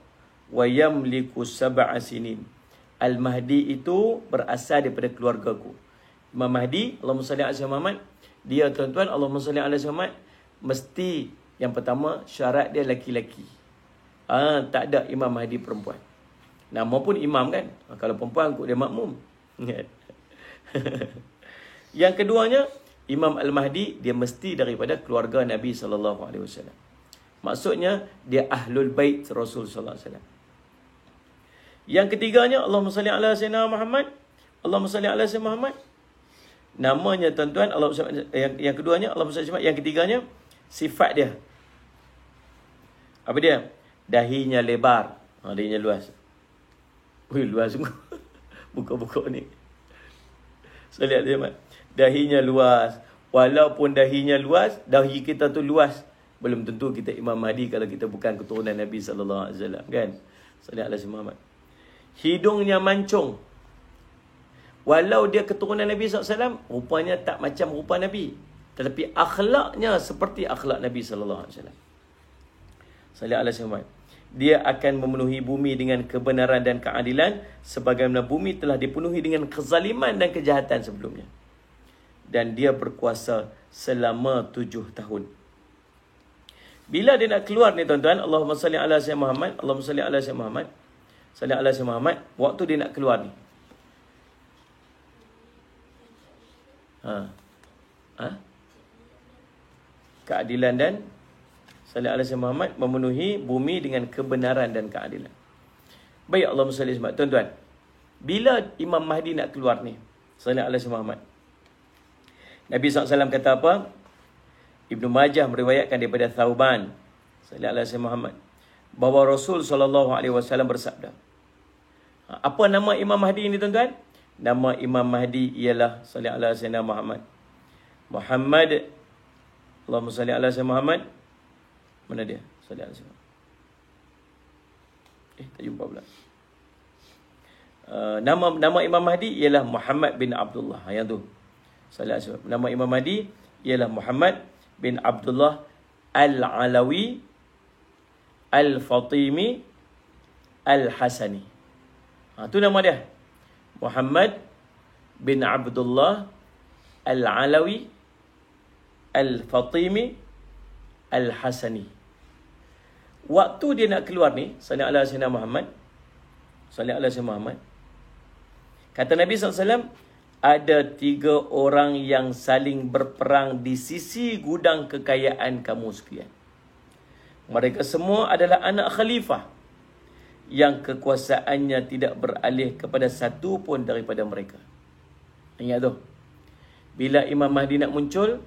[SPEAKER 1] wa yamliku sab'a sinin. Al-Mahdi itu berasal daripada keluargaku. Imam Mahdi, Allahumma salli ala Muhammad, dia tuan-tuan, Allahumma salli ala Muhammad, mesti yang pertama syarat dia laki-laki. Tak ada Imam Mahdi perempuan. Nama pun imam kan, kalau perempuan dia makmum. Yang keduanya, Imam Al-Mahdi dia mesti daripada keluarga Nabi SAW. Maksudnya dia ahlul bait Rasul SAW. Yang ketiganya, Allahumma salli ala sayyidina Muhammad, Allahumma salli ala sayyidina Muhammad. Namanya tuan-tuan, yang keduanya Allahumma salli ala, yang ketiganya sifat dia. Apa dia? Dahinya lebar, dahinya luas. Luas sungguh. Buka-buka ni. Salli ala Muhammad. Dahinya luas. Walaupun dahinya luas, dahi kita tu luas, belum tentu kita Imam Mahdi kalau kita bukan keturunan Nabi sallallahu alaihi wasallam, kan? Salli ala Muhammad. Hidungnya mancung. Walau dia keturunan Nabi SAW, rupanya tak macam rupa Nabi, tetapi akhlaknya seperti akhlak Nabi SAW. Sallallahu alaihi wasallam. Dia akan memenuhi bumi dengan kebenaran dan keadilan, sebagaimana bumi telah dipenuhi dengan kezaliman dan kejahatan sebelumnya. Dan dia berkuasa selama 7 tahun. Bila dia nak keluar ni tuan-tuan, Allahumma salli ala sayyidina Muhammad, Allahumma salli ala sayyidina Muhammad, sallallahu alaihi Muhammad, waktu dia nak keluar ni, keadilan dan sallallahu alaihi Muhammad memenuhi bumi dengan kebenaran dan keadilan. Baik, Allahumma salli alaihi. Tuan-tuan, bila Imam Mahdi nak keluar ni, sallallahu alaihi Muhammad, Nabi SAW kata apa? Ibnu Majah meriwayatkan daripada Thauban, sallallahu alaihi Muhammad, bahawa Rasul SAW bersabda. Apa nama Imam Mahdi ini tuan-tuan? Nama Imam Mahdi ialah sallallahu alaihi wasallam Muhammad. Muhammad, Allahumma salli ala sayyidina Muhammad. Mana dia? Sallallahu alaihi wasallam. Tak jumpa pula. Nama Imam Mahdi ialah Muhammad bin Abdullah. Yang tu. Sallallahu alaihi wasallam. Nama Imam Mahdi ialah Muhammad bin Abdullah Al-Alawi Al-Fatimi Al-Hasani. Itu nama dia. Muhammad bin Abdullah Al-Alawi Al-Fatimi Al-Hasani. Waktu dia nak keluar ni, sallallahu alaihi wasallam Muhammad, sallallahu alaihi wasallam Muhammad, kata Nabi SAW, ada 3 orang yang saling berperang di sisi gudang kekayaan kamu sekalian. Mereka semua adalah anak khalifah yang kekuasaannya tidak beralih kepada satu pun daripada mereka. Ingat tu. Bila Imam Mahdi nak muncul,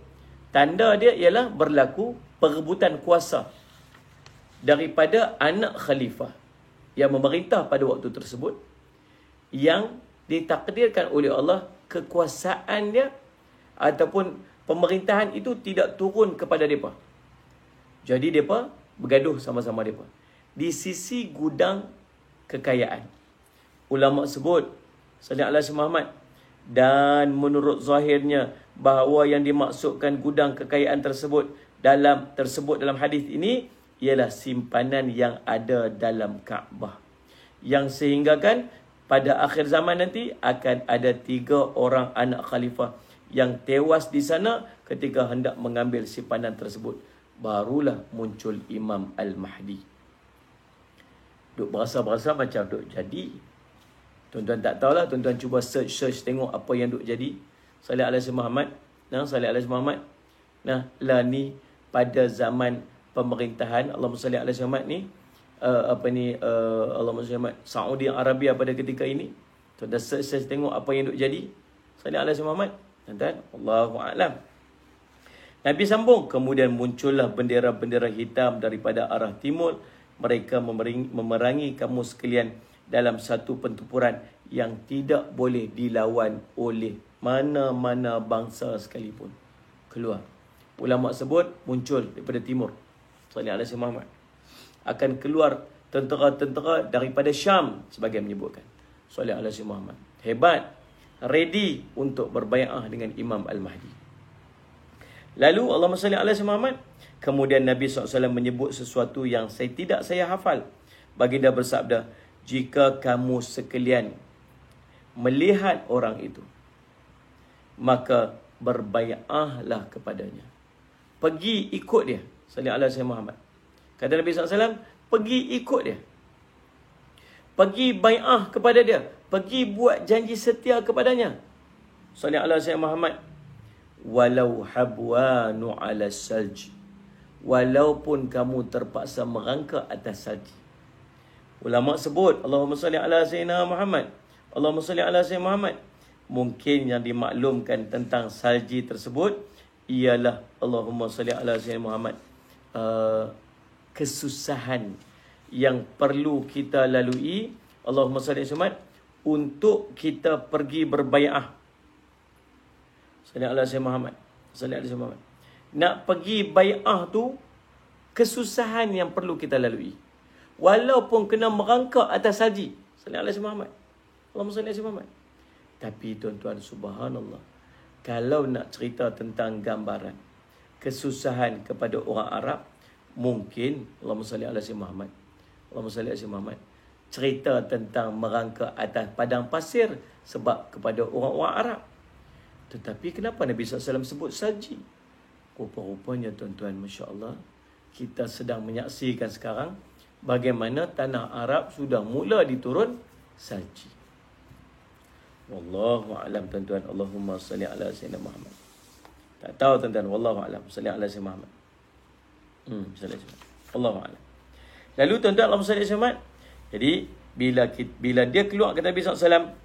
[SPEAKER 1] tanda dia ialah berlaku perebutan kuasa daripada anak khalifah yang memerintah pada waktu tersebut, yang ditakdirkan oleh Allah kekuasaan dia ataupun pemerintahan itu tidak turun kepada mereka. Jadi mereka bergaduh sama-sama mereka di sisi gudang kekayaan. Ulama sebut sallallahu alaihi Muhammad, dan menurut zahirnya bahawa yang dimaksudkan gudang kekayaan tersebut tersebut dalam hadis ini ialah simpanan yang ada dalam Kaabah, yang sehinggakan pada akhir zaman nanti akan ada 3 orang anak khalifah yang tewas di sana ketika hendak mengambil simpanan tersebut. Barulah muncul Imam Al-Mahdi. Duk berasa-berasa macam duk jadi. Tuan-tuan tak tahulah, tuan-tuan cuba search tengok apa yang duk jadi. Salih alaihi Muhammad. Salih alaihi Muhammad. Lah ni pada zaman pemerintahan Allahumma salli alaihi Muhammad ni Allahumma salli Muhammad Saudi Arabia pada ketika ini. Tuan-tuan search tengok apa yang duk jadi. Salih alaihi Muhammad. Tuan-tuan, Allahu a'lam. Nabi sambung, kemudian muncullah bendera-bendera hitam daripada arah timur. Mereka memerangi kamu sekalian dalam satu pertempuran yang tidak boleh dilawan oleh mana-mana bangsa sekalipun. Keluar. Ulama sebut muncul daripada timur. Salih alaihi Muhammad. Akan keluar tentera-tentera daripada Syam sebagai menyebutkan. Salih alaihi Muhammad. Hebat. Ready untuk berbai'ah dengan Imam Al-Mahdi. Lalu Allahumma salli alaihi Muhammad. Kemudian Nabi SAW menyebut sesuatu yang tidak saya hafal. Baginda bersabda, jika kamu sekalian melihat orang itu, maka berbai'ahlah kepadanya. Pergi ikut dia. Salli alaihi Muhammad. Kata Nabi SAW, pergi ikut dia. Pergi bai'ah kepada dia. Pergi buat janji setia kepadanya. Salli alaihi Muhammad. Walau habwanu ala salj. Walaupun kamu terpaksa merangkak atas salji. Ulama sebut, Allahumma salli ala sayyidina Muhammad. Allahumma salli ala sayyidina Muhammad. Mungkin yang dimaklumkan tentang salji tersebut ialah Allahumma salli ala sayyidina Muhammad. Kesusahan yang perlu kita lalui, Allahumma salli ala Muhammad, untuk kita pergi berbai'ah. Salli ala sayyidina Muhammad. Salli ala sayyidina Muhammad. Nak pergi bai'ah tu kesusahan yang perlu kita lalui. Walaupun kena merangkak atas salji. Salli ala sayyidina Muhammad. Allahumma salli ala sayyidina Muhammad. Tapi tuan-tuan, subhanallah, kalau nak cerita tentang gambaran kesusahan kepada orang Arab, mungkin Allahumma salli ala sayyidina Muhammad. Allahumma salli ala sayyidina Muhammad. Cerita tentang merangkak atas padang pasir sebab kepada orang-orang Arab. Tetapi kenapa Nabi SAW sebut salji? Rupa-rupanya tuan-tuan, Masya Allah, kita sedang menyaksikan sekarang bagaimana tanah Arab sudah mula diturun salji. Wallahu a'lam tuan-tuan. Allahumma salli ala sayyidina Muhammad. Tak tahu tuan-tuan, wallahu a'lam. Salli ala sayyidina Muhammad. Salli ala sayyidina Muhammad. Wallahu a'lam. Lalu tuan-tuan, Allahumma salli ala sayyidina Muhammad. Jadi bila dia keluar, kata Nabi SAW,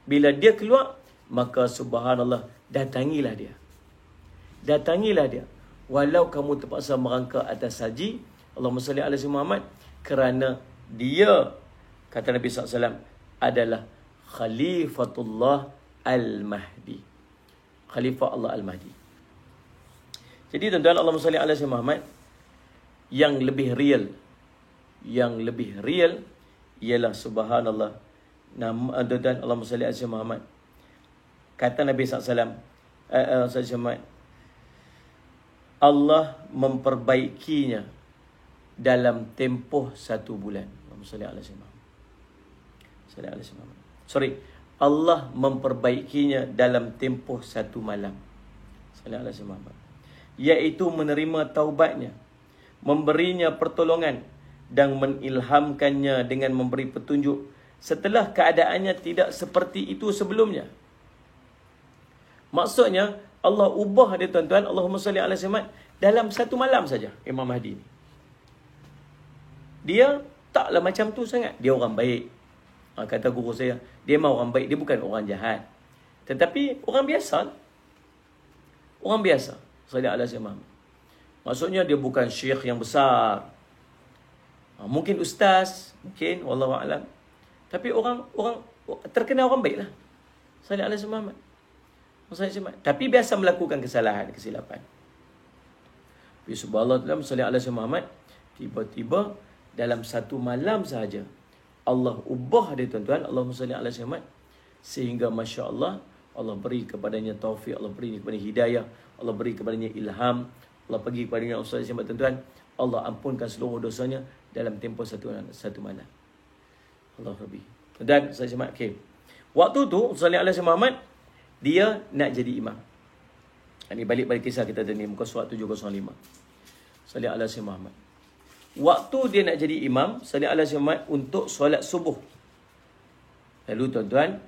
[SPEAKER 1] bila dia keluar, maka subhanallah, datangilah dia. Datangilah dia. Walau kamu terpaksa merangkak atas salji, Allahumma salli ala sayyidina Muhammad, kerana dia, kata Nabi SAW, adalah Khalifatullah Al-Mahdi. Khalifah Allah Al-Mahdi. Jadi tuan-tuan, Allahumma salli ala sayyidina Muhammad, yang lebih real ialah subhanallah, nama tuan-tuan, Allahumma salli ala sayyidina Muhammad. Kata Nabi SAW, Allah memperbaikinya dalam tempoh 1 bulan. Allahumma salli ala sayyidina Muhammad. Allah memperbaikinya dalam tempoh 1 malam. Sallallahu alaihi wasallam. Iaitu menerima taubatnya, memberinya pertolongan dan menilhamkannya dengan memberi petunjuk setelah keadaannya tidak seperti itu sebelumnya. Maksudnya Allah ubah dia tuan-tuan, Allahumma salli ala Muhammad, dalam 1 malam saja Imam Mahdi ni. Dia taklah macam tu sangat. Dia orang baik. Kata guru saya, dia memang orang baik, dia bukan orang jahat. Tetapi orang biasa. Orang biasa. Sallallahu alaihi wasallam. Maksudnya dia bukan syekh yang besar. Mungkin ustaz, mungkin wallahu a'lam. Tapi orang terkenal orang baiklah. Sallallahu alaihi wasallam. Tapi biasa melakukan kesalahan, kesilapan. Tapi subhanallah, sallallahu alaihi wasallam, tiba-tiba dalam 1 malam sahaja Allah ubah dia tuan-tuan, Allahumma salli ala Muhammad, sehingga masya-Allah Allah beri kepadanya taufik, Allah beri kepadanya hidayah, Allah beri kepadanya ilham Allah pergi kepadanya Ustaz Ismail, tuan-tuan, Allah ampunkan seluruh dosanya dalam tempoh satu malam. Allah Rabbi. Dan Ustaz Ismail, okay. Waktu tu Ustaz Ali Muhammad dia nak jadi imam. Ini balik pada kisah kita tadi, muka surat 705. Ustaz Ali Muhammad. Waktu dia nak jadi imam, Ustaz Ali Muhammad untuk solat subuh. Lalu tuan-tuan,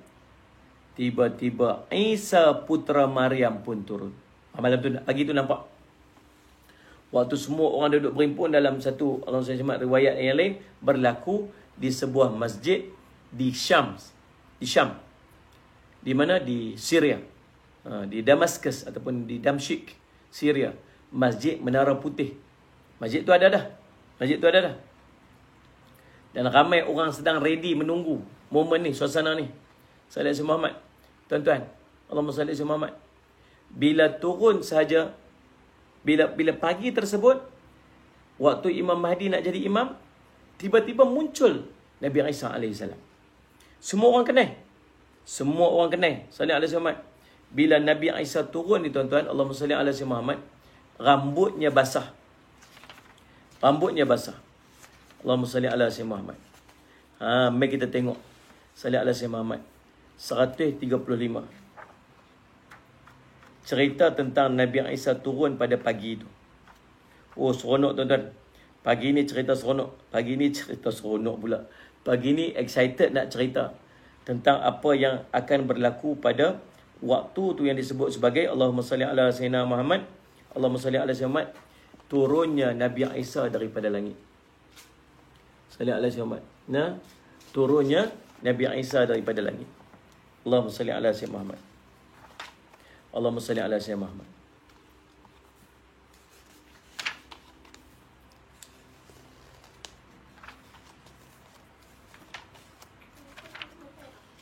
[SPEAKER 1] tiba-tiba Isa putra Maryam pun turun. Malam tu, pagi tu nampak. Waktu semua orang duduk berhimpun dalam satu, Allah SWT riwayat yang lain, berlaku di sebuah masjid di Syam. Di mana? Di Syria. Di Damaskus ataupun di Damsyik, Syria. Masjid Menara Putih. Masjid tu ada dah. Dan ramai orang sedang ready menunggu momen ni, suasana ni. Sallallahu alaihi Muhammad. Tuan-tuan, Allahumma salli alaihi Muhammad. Bila turun sahaja, bila pagi tersebut, waktu Imam Mahdi nak jadi imam, tiba-tiba muncul Nabi Isa AS. Semua orang kenal. Sallallahu alaihi Muhammad. Bila Nabi Isa turun ni tuan-tuan, Allahumma salli alaihi Muhammad, rambutnya basah. Allahumma salli alaihi Muhammad. Mari kita tengok. Sallallahu alaihi Muhammad 135. Cerita tentang Nabi Isa turun pada pagi itu. Oh, seronok tuan-tuan. Pagi ni cerita seronok pula. Pagi ni excited nak cerita tentang apa yang akan berlaku pada waktu tu yang disebut sebagai Allahumma salli ala sayyidina Muhammad. Allahumma salli ala sayyidina Muhammad. Turunnya Nabi Isa daripada langit. Sallallahu alaihi Muhammad. Nah, turunnya Nabi Isa daripada langit. Allahumma salli ala sayyidina Muhammad. Allahumma salli ala sayyidina Muhammad.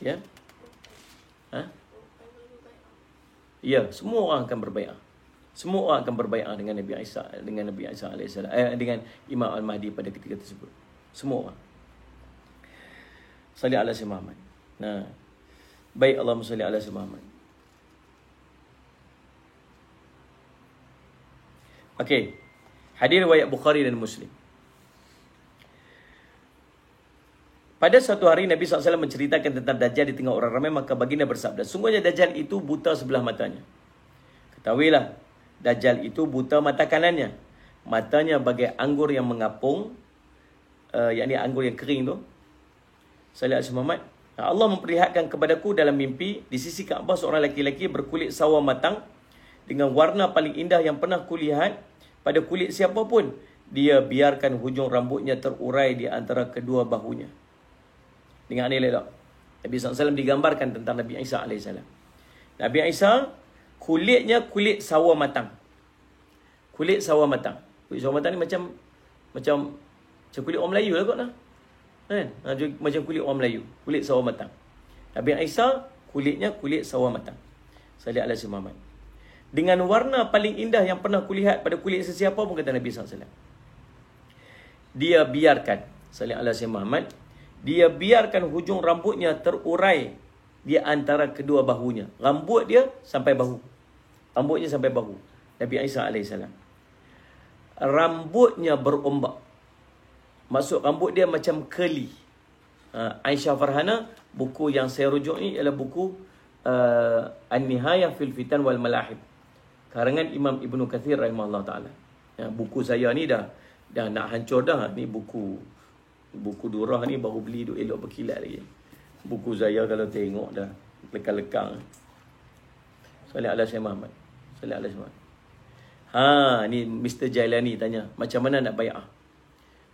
[SPEAKER 1] Ya? Ya, semua orang akan berbaiat. Semua orang akan berbaiat dengan Nabi Isa, alaihissalam, dengan Imam Al-Mahdi pada ketika tersebut. Semua orang. Salli ala sayyidina Muhammad. Nah. Baik, Allahumma salli ala sayyidina Muhammad. Okey. Hadis riwayat Bukhari dan Muslim. Pada suatu hari Nabi SAW menceritakan tentang Dajjal di tengah orang ramai, maka baginda bersabda, sungguhnya Dajjal itu buta sebelah matanya. Ketahuilah, Dajjal itu buta mata kanannya. Matanya bagai anggur yang mengapung, yakni anggur yang kering tu. Sallallahu alaihi Muhammad. Allah memperlihatkan kepadaku dalam mimpi, di sisi Kaabah seorang lelaki berkulit sawo matang dengan warna paling indah yang pernah kulihat pada kulit siapa pun. Dia biarkan hujung rambutnya terurai di antara kedua bahunya. Dengar ni elok. Nabi SAW digambarkan tentang Nabi Isa AS. Nabi Isa kulitnya kulit sawo matang. Kulit sawo matang. Kulit sawo matang ni macam kulit orang Melayu lah kot lah. Kan? Macam kulit orang Melayu. Kulit sawo matang. Nabi Isa kulitnya kulit sawo matang. Sallallahu alaihi Muhammad. Dengan warna paling indah yang pernah kulihat pada kulit sesiapa pun, kata Nabi SAW. Dia biarkan, sallallahu alaihi Muhammad, dia biarkan hujung rambutnya terurai di antara kedua bahunya. Rambut dia sampai bahu. Rambutnya sampai bahu. Nabi Isa AS. Rambutnya berombak. Maksud rambut dia macam keli. Aisyah Farhana, buku yang saya rujuk ni ialah buku An-Nihayah fil Fitan wal Malahib, karangan Imam Ibnu Kathir rahimahullah ta'ala. Buku saya ni dah nak hancur dah. Ni buku durah ni baru beli, duk elok berkilat lagi. Buku saya kalau tengok dah lekang-lekang. Sallallahu alaihi Muhammad. Sallallahu alaihi Muhammad. Ni Mr. Jailani tanya, macam mana nak bai'ah?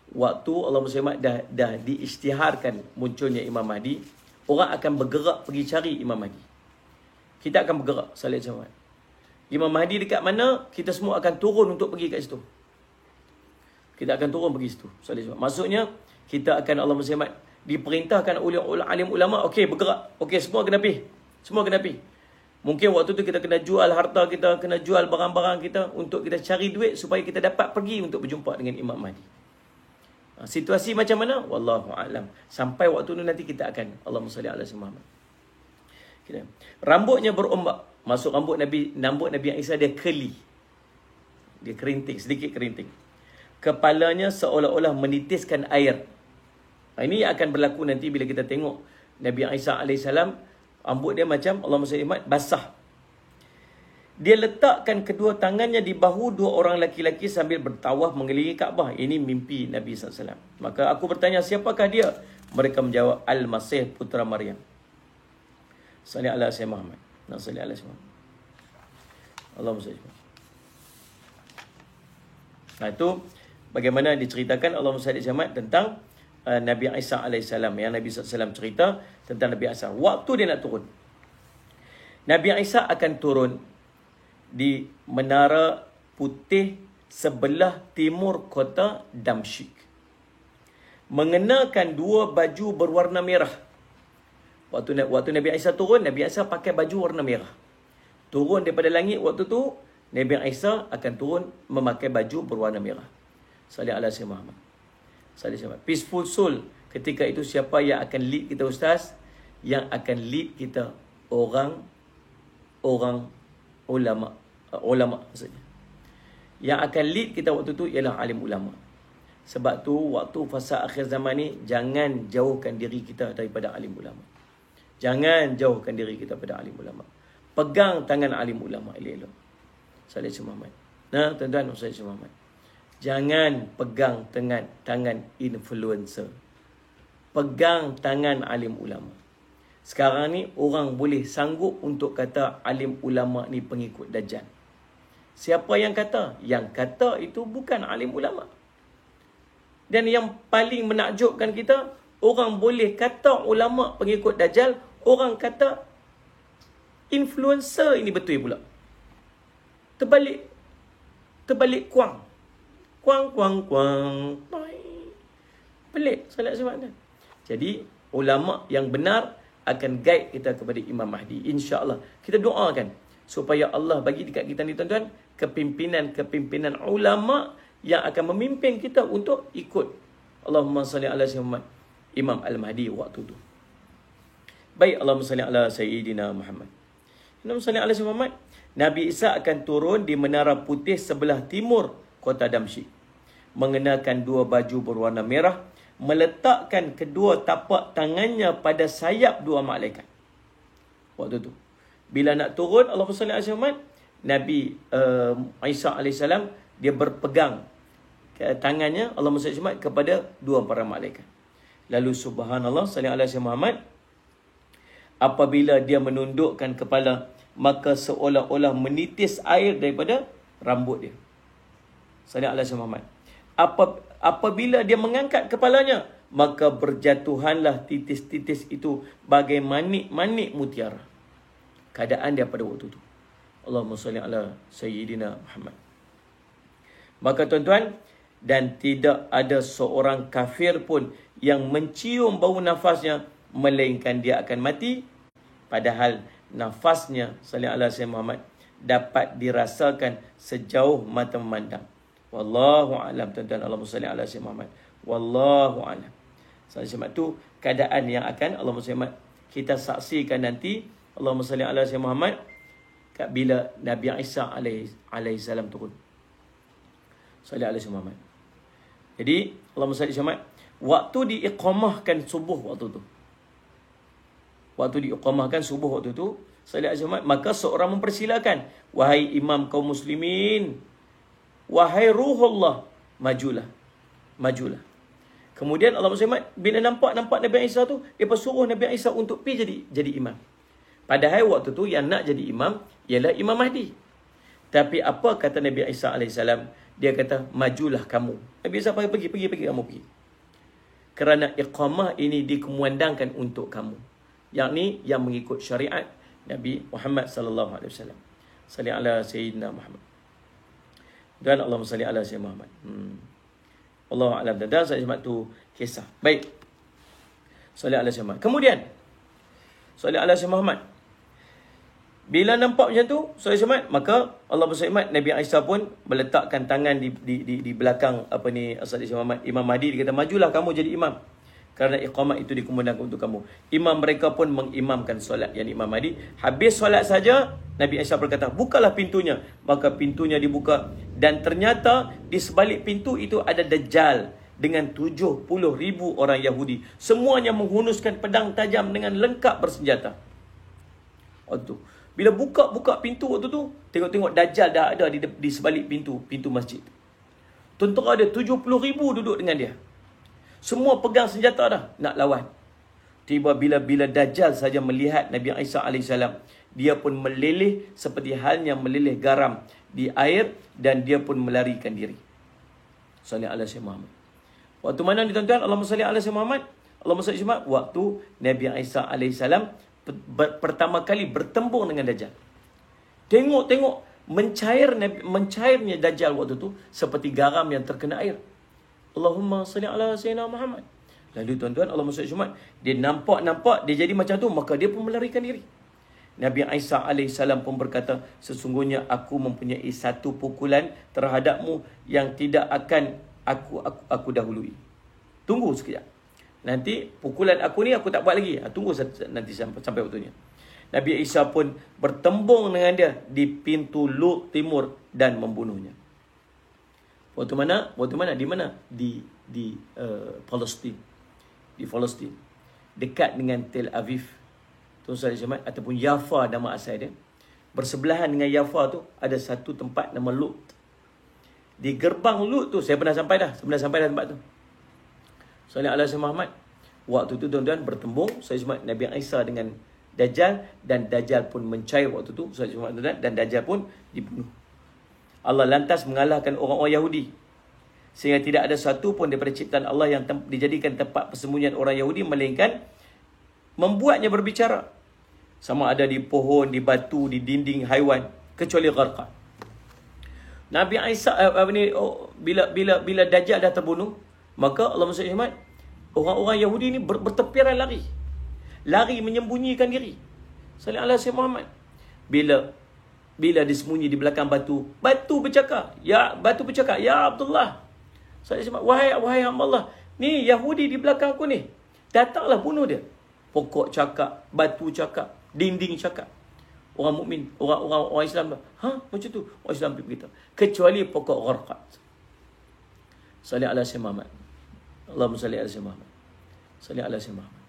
[SPEAKER 1] Waktu Allah SWT dah diisytiharkan munculnya Imam Mahdi, orang akan bergerak pergi cari Imam Mahdi. Kita akan bergerak. Sallallahu alaihi Muhammad. Imam Mahdi dekat mana, kita semua akan turun untuk pergi kat situ. Kita akan turun pergi situ. Sallallahu alaihi Muhammad. Maksudnya, kita akan, Allah SWT diperintahkan oleh alim ulama, okey bergerak, okey semua kena pergi. Semua kena pergi. Mungkin waktu tu kita kena jual harta kita, kena jual barang-barang kita untuk kita cari duit supaya kita dapat pergi untuk berjumpa dengan Imam Mahdi. Situasi macam mana? Wallahu a'lam. Sampai waktu tu nanti kita akan, Allahumma salli ala Muhammad. Rambutnya berombak. Maksud rambut Nabi Isa dia keli. Dia kerinting, sedikit kerinting. Kepalanya seolah-olah menitiskan air. Ini yang akan berlaku nanti bila kita tengok Nabi Isa AS, rambut dia macam, Allahumma salli Muhammad, basah. Dia letakkan kedua tangannya di bahu dua orang laki-laki sambil bertawaf mengelilingi Kaabah. Ini mimpi Nabi SAW. Maka aku bertanya, siapakah dia? Mereka menjawab, Al-Masih putra Maryam. Salli ala Sayyidina Muhammad. Salli ala Sayyidina Muhammad. Allahumma salli Muhammad. Nah, itu bagaimana diceritakan Allahumma salli Muhammad tentang Nabi Isa AS. Yang Nabi SAW cerita tentang Nabi Isa. Waktu dia nak turun, Nabi Isa akan turun di Menara Putih sebelah timur kota Damsyik, mengenakan dua baju berwarna merah. Waktu Nabi Isa turun, Nabi Isa pakai baju warna merah. Turun daripada langit waktu tu, Nabi Isa akan turun memakai baju berwarna merah. Salli ala Sayyidina Muhammad. Salli Muhammad. Peaceful soul. Ketika itu siapa yang akan lead kita, Ustaz? Yang akan lead kita orang ulama maksudnya. Yang akan lead kita waktu tu ialah alim ulama. Sebab tu waktu fasa akhir zaman ni, jangan jauhkan diri kita daripada alim ulama. Jangan jauhkan diri kita daripada alim ulama. Pegang tangan alim ulama elok-elok. Salih Muhammad. Nah, tuan-tuan, Salih Muhammad. Jangan pegang tangan influencer. Pegang tangan alim ulama. Sekarang ni orang boleh sanggup untuk kata alim ulama ni pengikut Dajjal. Siapa yang kata? Yang kata itu bukan alim ulama. Dan yang paling menakjubkan kita, orang boleh kata ulama pengikut Dajjal, orang kata influencer ini betul pula. Terbalik kuang. Kuang. Pelik solat sebab tu. Jadi ulama yang benar akan guide kita kepada Imam Mahdi, insya-Allah. Kita doakan supaya Allah bagi dekat kita ni, tuan-tuan, kepimpinan ulama yang akan memimpin kita untuk ikut Allahumma salli ala Sayyidina Muhammad, Imam Al-Mahdi waktu tu. Baik, Allahumma salli ala Sayyidina Muhammad. Allahumma salli ala Sayyidina Muhammad. Nabi Isa akan turun di Menara Putih sebelah timur kota Damsyik, mengenakan dua baju berwarna merah, meletakkan kedua tapak tangannya pada sayap dua malaikat. Waktu tu bila nak turun, Allahumma salli ala Sayyidina Muhammad, Nabi Isa AS, dia berpegang tangannya Allahumma salli Muhammad kepada dua para malaikat. Lalu subhanallah, salli ala Sayyidina Muhammad, apabila dia menundukkan kepala, maka seolah-olah menitis air daripada rambut dia. Salli ala Sayyidina Muhammad. Apabila dia mengangkat kepalanya, maka berjatuhanlah titis-titis itu bagai manik-manik mutiara. Keadaan dia pada waktu itu. Allahumma salli ala Sayyidina Muhammad. Maka tuan-tuan, dan tidak ada seorang kafir pun yang mencium bau nafasnya, melainkan dia akan mati. Padahal nafasnya, salli ala Sayyidina Muhammad, dapat dirasakan sejauh mata memandang. Wallahu a'lam, tuan-tuan. Allahumma salli ala Sayyidina Muhammad. Wallahu a'lam. Sebab tu keadaan yang akan Allahumma salli Muhammad kita saksikan nanti. Allahumma salli ala Sayyidina Muhammad bila Nabi Isa alaihissalam turun. Salli ala Sayyidina Muhammad. Jadi Allahumma salli Muhammad, waktu diiqamahkan subuh waktu tu. Waktu diiqamahkan subuh waktu tu, salli ala Sayyidina Muhammad, maka seorang mempersilakan, wahai imam kaum muslimin, wahai ruhullah, majulah. Kemudian Allahumma salli Muhammad, bila nampak Nabi Isa tu, dia suruh Nabi Isa untuk pergi jadi imam. Padahal waktu tu yang nak jadi imam ialah Imam Mahdi. Tapi apa kata Nabi Isa AS? Dia kata, majulah kamu. Nabi Isa pergi kamu pergi. Kerana iqamah ini dikumandangkan untuk kamu. Yang ni yang mengikut syariat Nabi Muhammad sallallahu alaihi wasallam. Salli ala Sayyidina Muhammad. Dan Allahumma salli ala Sayyidina Muhammad. Allahu a'lam. Dan sebab tu kisah. Baik. Salli ala Sayyidina Muhammad. Kemudian salli ala Sayyidina Muhammad. Bila nampak macam tu, salli Muhammad, maka Allah berfirman, Nabi Isa pun meletakkan tangan di belakang Salli Muhammad, Imam Mahdi. Dia kata, majulah kamu jadi imam. kerana iqamah itu dikumandangkan untuk kamu. Imam mereka pun mengimamkan solat, yang Imam Mahdi. Habis solat saja, Nabi Isa berkata, bukalah pintunya. Maka pintunya dibuka, dan ternyata di sebalik pintu itu ada Dajjal dengan 70,000 orang Yahudi. Semuanya menghunuskan pedang tajam dengan lengkap bersenjata. Waktu bila buka pintu waktu tu, tengok-tengok Dajjal dah ada di sebalik pintu masjid. Tentera ada 70,000 duduk dengan dia. Semua pegang senjata dah nak lawan. Tiba bila Dajjal saja melihat Nabi Isa AS, dia pun meleleh seperti halnya meleleh garam di air, dan dia pun melarikan diri. Sallallahu alaihi Muhammad. Waktu mana ni tuan-tuan? Allahumma salli ala sayyidina Muhammad. Allahumma salli ala Muhammad. Waktu Nabi Isa AS pertama kali bertembung dengan Dajjal. Tengok mencairnya Dajjal waktu tu seperti garam yang terkena air. Allahumma salli ala sayyidina Muhammad. Lalu tuan-tuan, Allahumma salli ala Muhammad. Dia nampak dia jadi macam tu, maka dia pun melarikan diri. Nabi Isa AS pun berkata, sesungguhnya aku mempunyai satu pukulan terhadapmu yang tidak akan aku dahului. Tunggu sekejap. Nanti pukulan aku ni aku tak buat lagi. Tunggu nanti sampai waktunya. Nabi Isa pun bertembung dengan dia di pintu Lut Timur dan membunuhnya. Waktu mana? Di mana? Di Palestin. Di Palestin. Dekat dengan Tel Aviv. Tuan-tuan sekalian, ataupun Yafa nama asal dia. Bersebelahan dengan Yafa tu ada satu tempat nama Lut. Di gerbang Lut tu saya pernah sampai dah tempat tu. Sallallahu alaihi Muhammad. Waktu tu tuan-tuan bertembung Nabi Isa dengan Dajjal, dan Dajjal pun mencair waktu tu, dan Dajjal pun dibunuh. Allah lantas mengalahkan orang-orang Yahudi, sehingga tidak ada satu pun daripada ciptaan Allah yang dijadikan tempat persembunyian orang Yahudi, melainkan membuatnya berbicara, sama ada di pohon, di batu, di dinding haiwan, kecuali Gharqad. Nabi Isa bila Dajjal dah terbunuh, maka Allah SWT, orang-orang Yahudi ni bertepiran lari menyembunyikan diri. Sallallahu alaihi Muhammad. Bila disembunyi di belakang batu bercakap, ya Abdullah. Sallallahu alaihi, wahai hamba Allah, ni Yahudi di belakang aku ni, datanglah bunuh dia. Pokok cakap, batu cakap, dinding cakap. Orang mukmin, orang Islam, macam tu. Orang Islam beritahu, kecuali pokok Gharqad. Sallallahu alaihi Muhammad. Allahumma salli ala sayyidina Muhammad. Salli ala sayyidina Muhammad.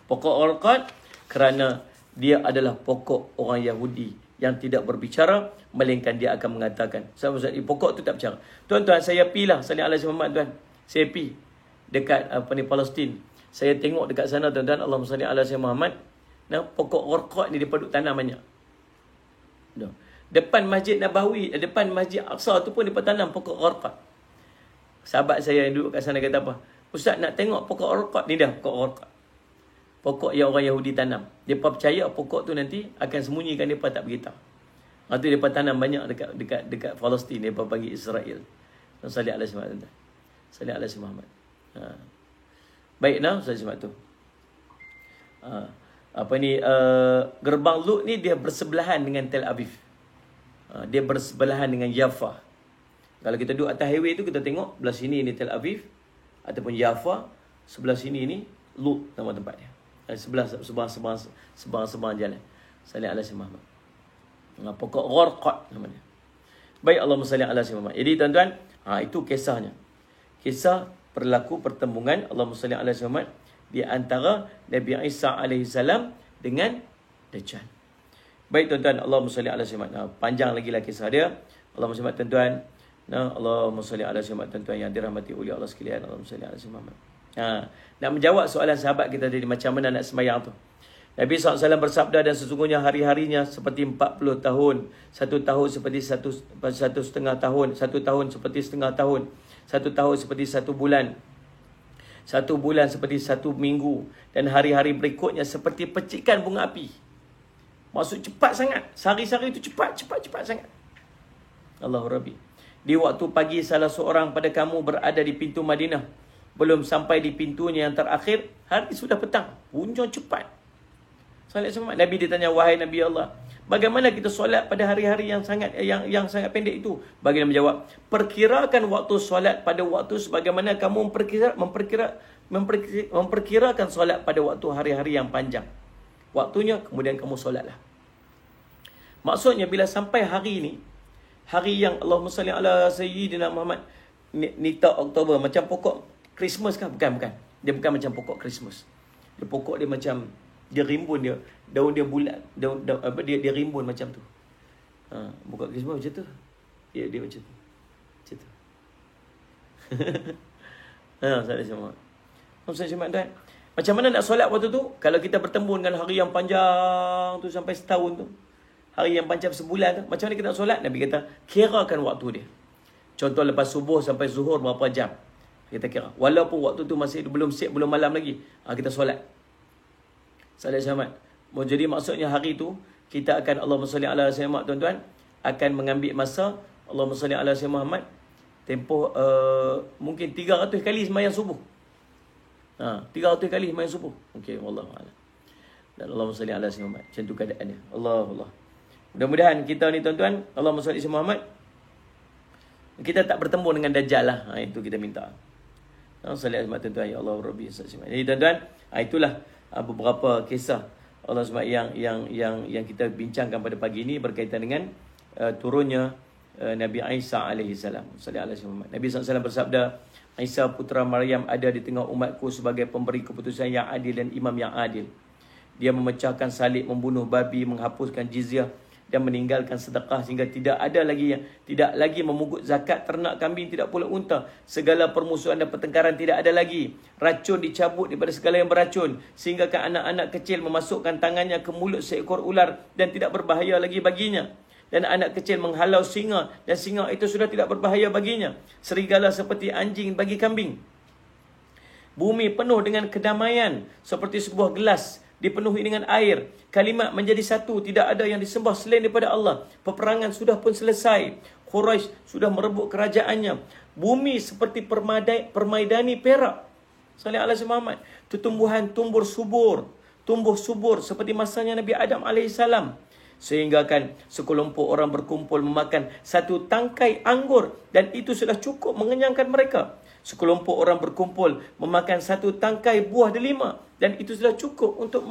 [SPEAKER 1] Pokok Gharqad kerana dia adalah pokok orang Yahudi yang tidak berbicara, melainkan dia akan mengatakan. Pokok tu tak berbicara. Tuan-tuan, saya pilah salli ala sayyidina Muhammad, tuan. Saya pi dekat Palestin. Saya tengok dekat sana, tuan-tuan, Allahumma salli ala sayyidina Muhammad. Nah, pokok Gharqad ni dia duduk tanam banyak. Depan Masjid Nabawi, depan Masjid Aqsa tu pun dia tanam pokok Gharqad. Sahabat saya yang duduk kat sana kata apa? Ustaz, nak tengok pokok Gharqad ni dah, pokok Gharqad. Pokok yang orang Yahudi tanam. Mereka percaya pokok tu nanti akan sembunyikan, mereka tak beritahu. Lepas tu mereka tanam banyak dekat Palestin, mereka panggil Israel. Sallallahu alaihi wasallam. Sallallahu alaihi Muhammad. Baik, Ustaz sebab tu. Gerbang Lut ni dia bersebelahan dengan Tel Aviv. Dia bersebelahan dengan Yafa. Kalau kita duduk atas highway tu, kita tengok belah sini ni Tel Aviv ataupun Yafa, sebelah sini ni Lut nama tempat dia. Sebelah jalan. Sallallahu alaihi Muhammad. Pokok Gharqad nama dia. Baik, Allahumma salli ala sayyidina Muhammad. Jadi tuan-tuan, itu kisahnya. Kisah berlaku pertembungan Allahumma salli ala sayyidina Muhammad di antara Nabi Isa AS dengan Dajjal. Baik tuan-tuan, Allahumma salli ala sayyidina Muhammad. Panjang lagi lah kisah dia. Allahumma salli tuan-tuan. Allahumma salli ala sayyidina tuan-tuan yang dirahmati oleh Allah sekalian. Allahumma salli ala sayyidina Muhammad. Nak menjawab soalan sahabat kita tadi, macam mana nak sembahyang tu. Nabi SAW bersabda, dan sesungguhnya hari-harinya seperti 40 tahun, 1 tahun seperti 1,5 tahun, 1 tahun seperti setengah tahun, 1 tahun seperti 1 bulan, 1 bulan seperti 1 minggu, dan hari-hari berikutnya seperti percikan bunga api. Maksud cepat sangat. Sehari-hari itu cepat sangat. Allahu Rabbi. Di waktu pagi salah seorang pada kamu berada di pintu Madinah. Belum sampai di pintunya yang terakhir, hari sudah petang. Punca cepat. Nabi ditanya, wahai Nabi Allah, bagaimana kita solat pada hari-hari yang sangat pendek itu? Baginda menjawab, perkirakan waktu solat pada waktu sebagaimana kamu memperkirakan solat pada waktu hari-hari yang panjang. Waktunya, kemudian kamu solatlah. Maksudnya bila sampai hari ini, hari yang Allahumma salli ala Sayyidina Muhammad, Nita Oktober, macam pokok Christmas kan? Bukan. Dia bukan macam pokok Christmas. Pokok dia macam, dia rimbun dia, daun dia bulat, dia rimbun macam tu. Pokok Christmas macam tu. Dia macam tu. Macam tu. Salah semua. Tuan. Macam mana nak solat waktu tu? Kalau kita bertemu dengan hari yang panjang tu sampai setahun tu, hari yang panjang sebulan tu, macam mana kita nak solat? Nabi kata, kirakan waktu dia. Contoh lepas subuh sampai zuhur berapa jam? Kita kira. Walaupun waktu tu masih belum siap, belum malam lagi, kita solat. Salat syamat. Jadi maksudnya hari tu, kita akan Allahumma salli ala sayyidina Muhammad, tuan-tuan, akan mengambil masa Allahumma salli ala sayyidina Muhammad, tempoh mungkin 300 kali sembahyang subuh. 300 kali sembahyang subuh. Okey, wallahu a'lam. Dan Allahumma salli ala sayyidina Muhammad. Macam tu keadaannya. Allah. Mudah-mudahan kita ni, tuan-tuan, Allahumma salli ala sayyidina Muhammad, kita tak bertemu dengan Dajjal lah. Itu kita minta. Salli ala tuan-tuan, ya Allah Rabbi. Jadi tuan-tuan, itulah beberapa kisah Allah SWT yang kita bincangkan pada pagi ini berkaitan dengan turunnya Nabi Isa alaihi salam. Salli ala Muhammad. Nabi SAW bersabda, Isa putra Maryam ada di tengah umatku sebagai pemberi keputusan yang adil dan imam yang adil. Dia memecahkan salib, membunuh babi, menghapuskan jizyah dan meninggalkan sedekah sehingga tidak lagi memungut zakat ternak kambing, tidak pula unta. Segala permusuhan dan pertengkaran tidak ada lagi. Racun dicabut daripada segala yang beracun, sehingga kan anak-anak kecil memasukkan tangannya ke mulut seekor ular dan tidak berbahaya lagi baginya. Dan anak kecil menghalau singa dan singa itu sudah tidak berbahaya baginya. Serigala seperti anjing bagi kambing. Bumi penuh dengan kedamaian seperti sebuah gelas dipenuhi dengan air. Kalimat menjadi satu, tidak ada yang disembah selain daripada Allah. Peperangan sudah pun selesai. Quraisy sudah merebut kerajaannya. Bumi seperti permaidani perak. Sallallahu alaihi Muhammad. Tumbuhan tumbuh subur seperti masanya Nabi Adam alaihissalam. Sehingga kan sekelompok orang berkumpul memakan satu tangkai anggur dan itu sudah cukup mengenyangkan mereka. Sekelompok orang berkumpul memakan satu tangkai buah delima dan itu sudah cukup untuk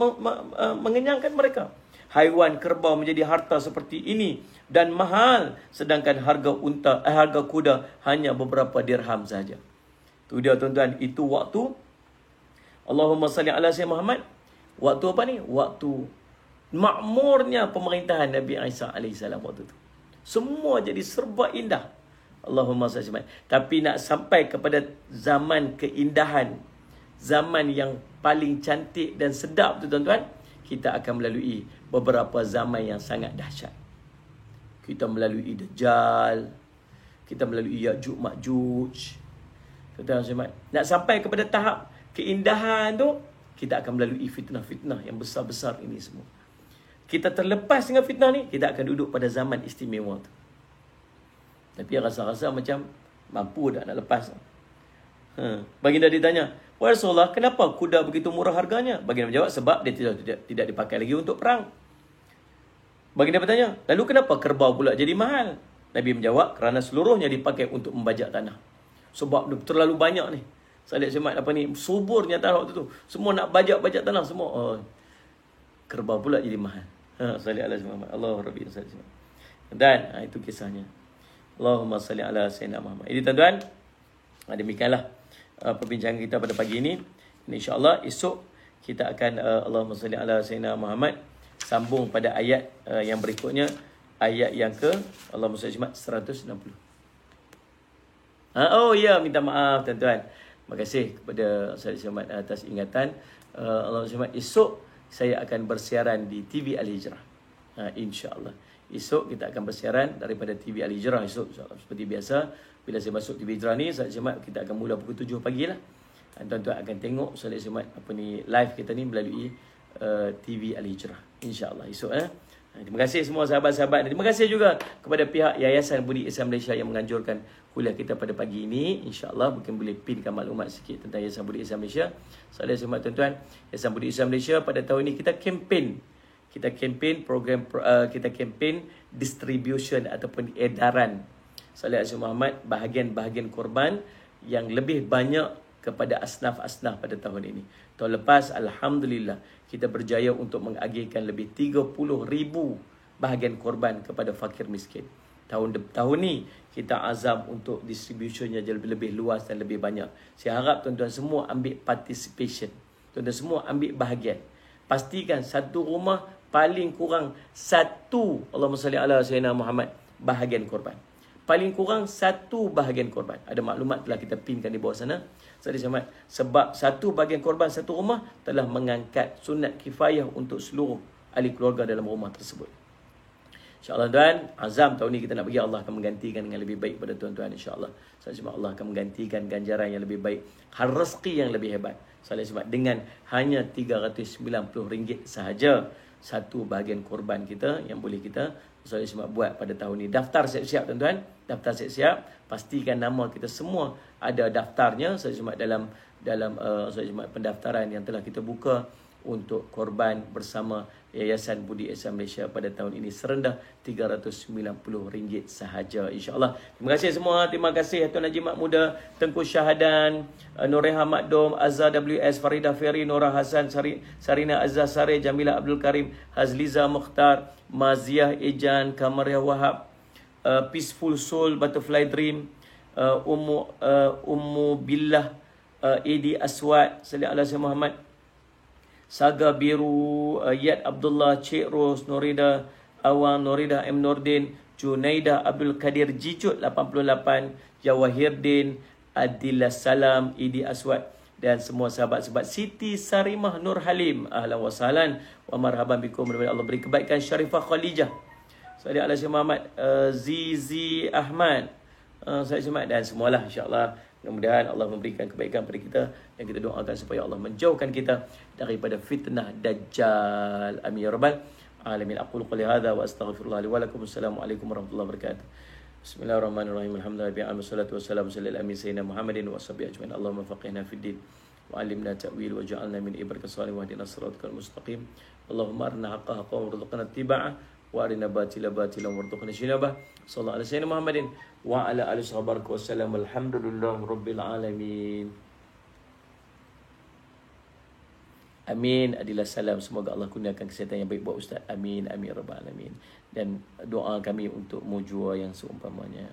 [SPEAKER 1] mengenyangkan mereka. Haiwan kerbau menjadi harta seperti ini dan mahal, sedangkan harga kuda hanya beberapa dirham saja. Itu dia tuan-tuan, itu waktu Allahumma salli ala sayyidina Muhammad. Waktu apa ni? Waktu makmurnya pemerintahan Nabi Isa alaihissalam waktu itu. Semua jadi serba indah. Allahumma salli ala. Tapi nak sampai kepada zaman keindahan, zaman yang paling cantik dan sedap tu tuan-tuan, kita akan melalui beberapa zaman yang sangat dahsyat. Kita melalui Dajjal, kita melalui Ya'juj Ma'juj. Tuan-tuan, nak sampai kepada tahap keindahan tu, kita akan melalui fitnah-fitnah yang besar-besar ini semua. Kita terlepas dengan fitnah ni, kita akan duduk pada zaman istimewa tu. Tapi rasa-rasa macam mampu dah nak lepas. Baginda ditanya, "Wahai Rasulullah, kenapa kuda begitu murah harganya?" Baginda menjawab, sebab dia tidak dipakai lagi untuk perang. Baginda bertanya, lalu kenapa kerbau pula jadi mahal? Nabi menjawab, kerana seluruhnya dipakai untuk membajak tanah. Sebab terlalu banyak ni. Saya lihat semat apa ni, suburnya tanah waktu tu. Semua nak bajak tanah semua. Kerbau pula jadi mahal. Salli ala Muhammad. Allah Rabbi salli. Dan itu kisahnya. Allahumma salli ala sayyidina Muhammad. Jadi tuan-tuan, demikianlah perbincangan kita pada pagi ini. InsyaAllah esok kita akan Allahumma salli ala sayyidina Muhammad sambung pada ayat yang berikutnya, ayat yang ke Allahumma salli 160. Minta maaf tuan-tuan. Terima kasih kepada Ustaz Syamad atas ingatan. Allahumma salli. Esok saya akan bersiaran di TV Al-Hijrah. InsyaAllah. Esok kita akan bersiaran daripada TV Al-Hijrah esok. Seperti biasa, bila saya masuk TV Al-Hijrah ni, Ustaz Syamad, kita akan mula pukul 7 pagi lah. Tuan-tuan akan tengok Ustaz Syamad live kita ni melalui TV Al-Hijrah. InsyaAllah esok. Terima kasih semua sahabat-sahabat. Terima kasih juga kepada pihak Yayasan Budi Islam Malaysia yang menganjurkan kuliah kita pada pagi ini. InsyaAllah mungkin boleh pinkan maklumat sikit tentang Yayasan Budi Islam Malaysia. Salam semangat tuan-tuan. Yayasan Budi Islam Malaysia pada tahun ini kita kempen kita kempen kita kempen distribution ataupun edaran Salih Azim Muhammad bahagian-bahagian korban yang lebih banyak kepada asnaf-asnaf pada tahun ini. Tahun lepas alhamdulillah kita berjaya untuk mengagihkan lebih 30,000 bahagian korban kepada fakir miskin. Tahun ni kita azam untuk distributionnya lebih luas dan lebih banyak. Saya harap tuan-tuan semua ambil participation. Tuan-tuan semua ambil bahagian. Pastikan satu rumah paling kurang satu, Allahumma salli ala sayyidina Muhammad, bahagian korban. Paling kurang satu bahagian korban. Ada maklumat telah kita pinkan di bawah sana. Sebab satu bahagian korban satu rumah telah mengangkat sunat kifayah untuk seluruh ahli keluarga dalam rumah tersebut. InsyaAllah tuan, azam tahun ni kita nak bagi, Allah akan menggantikan dengan lebih baik pada tuan-tuan insyaAllah. Allah akan menggantikan ganjaran yang lebih baik, hal rezeki yang lebih hebat. Sebab dengan hanya RM390 sahaja satu bahagian korban kita yang boleh kita buat pada tahun ni. Daftar siap-siap tuan-tuan, daftar siap-siap. Pastikan nama kita semua ada daftarnya dalam pendaftaran yang telah kita buka untuk korban bersama Yayasan Budi Ihsan Malaysia pada tahun ini serendah RM390 sahaja insya-Allah. Terima kasih semua. Terima kasih Tuan Haji Mak Muda, Tengku Syahadan, Noreha Makdum, Azza WS, Farida Ferry, Nora Hasan, Sarina Azza Sare, Jamila Abdul Karim, Hazliza Mukhtar, Maziah Ejan, Kamaria Wahab, Peaceful Soul, Butterfly Dream, Ummu Billah, Edi Aswad, Salih Ala Sayyidina Muhammad, Saga Biru, Yad Abdullah, Cik Ros, Norida Awang, Norida M. Nordin, Junaida Abdul Kadir Jicut 88, Jawahirdin, Adillah Salam, Idi Aswad dan semua sahabat-sahabat. Siti Sarimah Nur Halim, ahlan wa sahlan wa marhaban bikum. Mudah-mudahan Allah beri kebaikan. Syarifah Khalijah, Salih Ala Syekh Muhammad, Zizi Ahmad, Syekh Ahmad dan semualah insya-Allah. Mudah-mudahan Allah memberikan kebaikan kepada kita dan kita doakan supaya Allah menjauhkan kita daripada fitnah Dajjal. Amin ya rabbal alamin. Aqulu qouli hadza wa astaghfirullah li wa lakum. Assalamualaikum warahmatullahi wabarakatuh. Bismillahirrahmanirrahim. Alhamdulillah wassalatu wassalamu ala sayyidina Muhammadin wa sahbihi ajmain. Allahumma faqihna fid din wa 'allimna ta'wil wa ja'alna min ibadika salihin wa hdina siratal mustaqim. Allahumma arina haqqan haqqan warzuqna ittiba'ah wa arina batila batilan warzuqna ijtinabah. Sallallahu alaihi wasallam Muhammadin wa ala alihi wasallam. Alhamdulillah rabbil alamin. Amin. Adilah salam. Semoga Allah kurniakan kesihatan yang baik buat Ustaz. Amin. Amin rabbal alamin. Dan doa kami untuk mujua yang seumpamanya.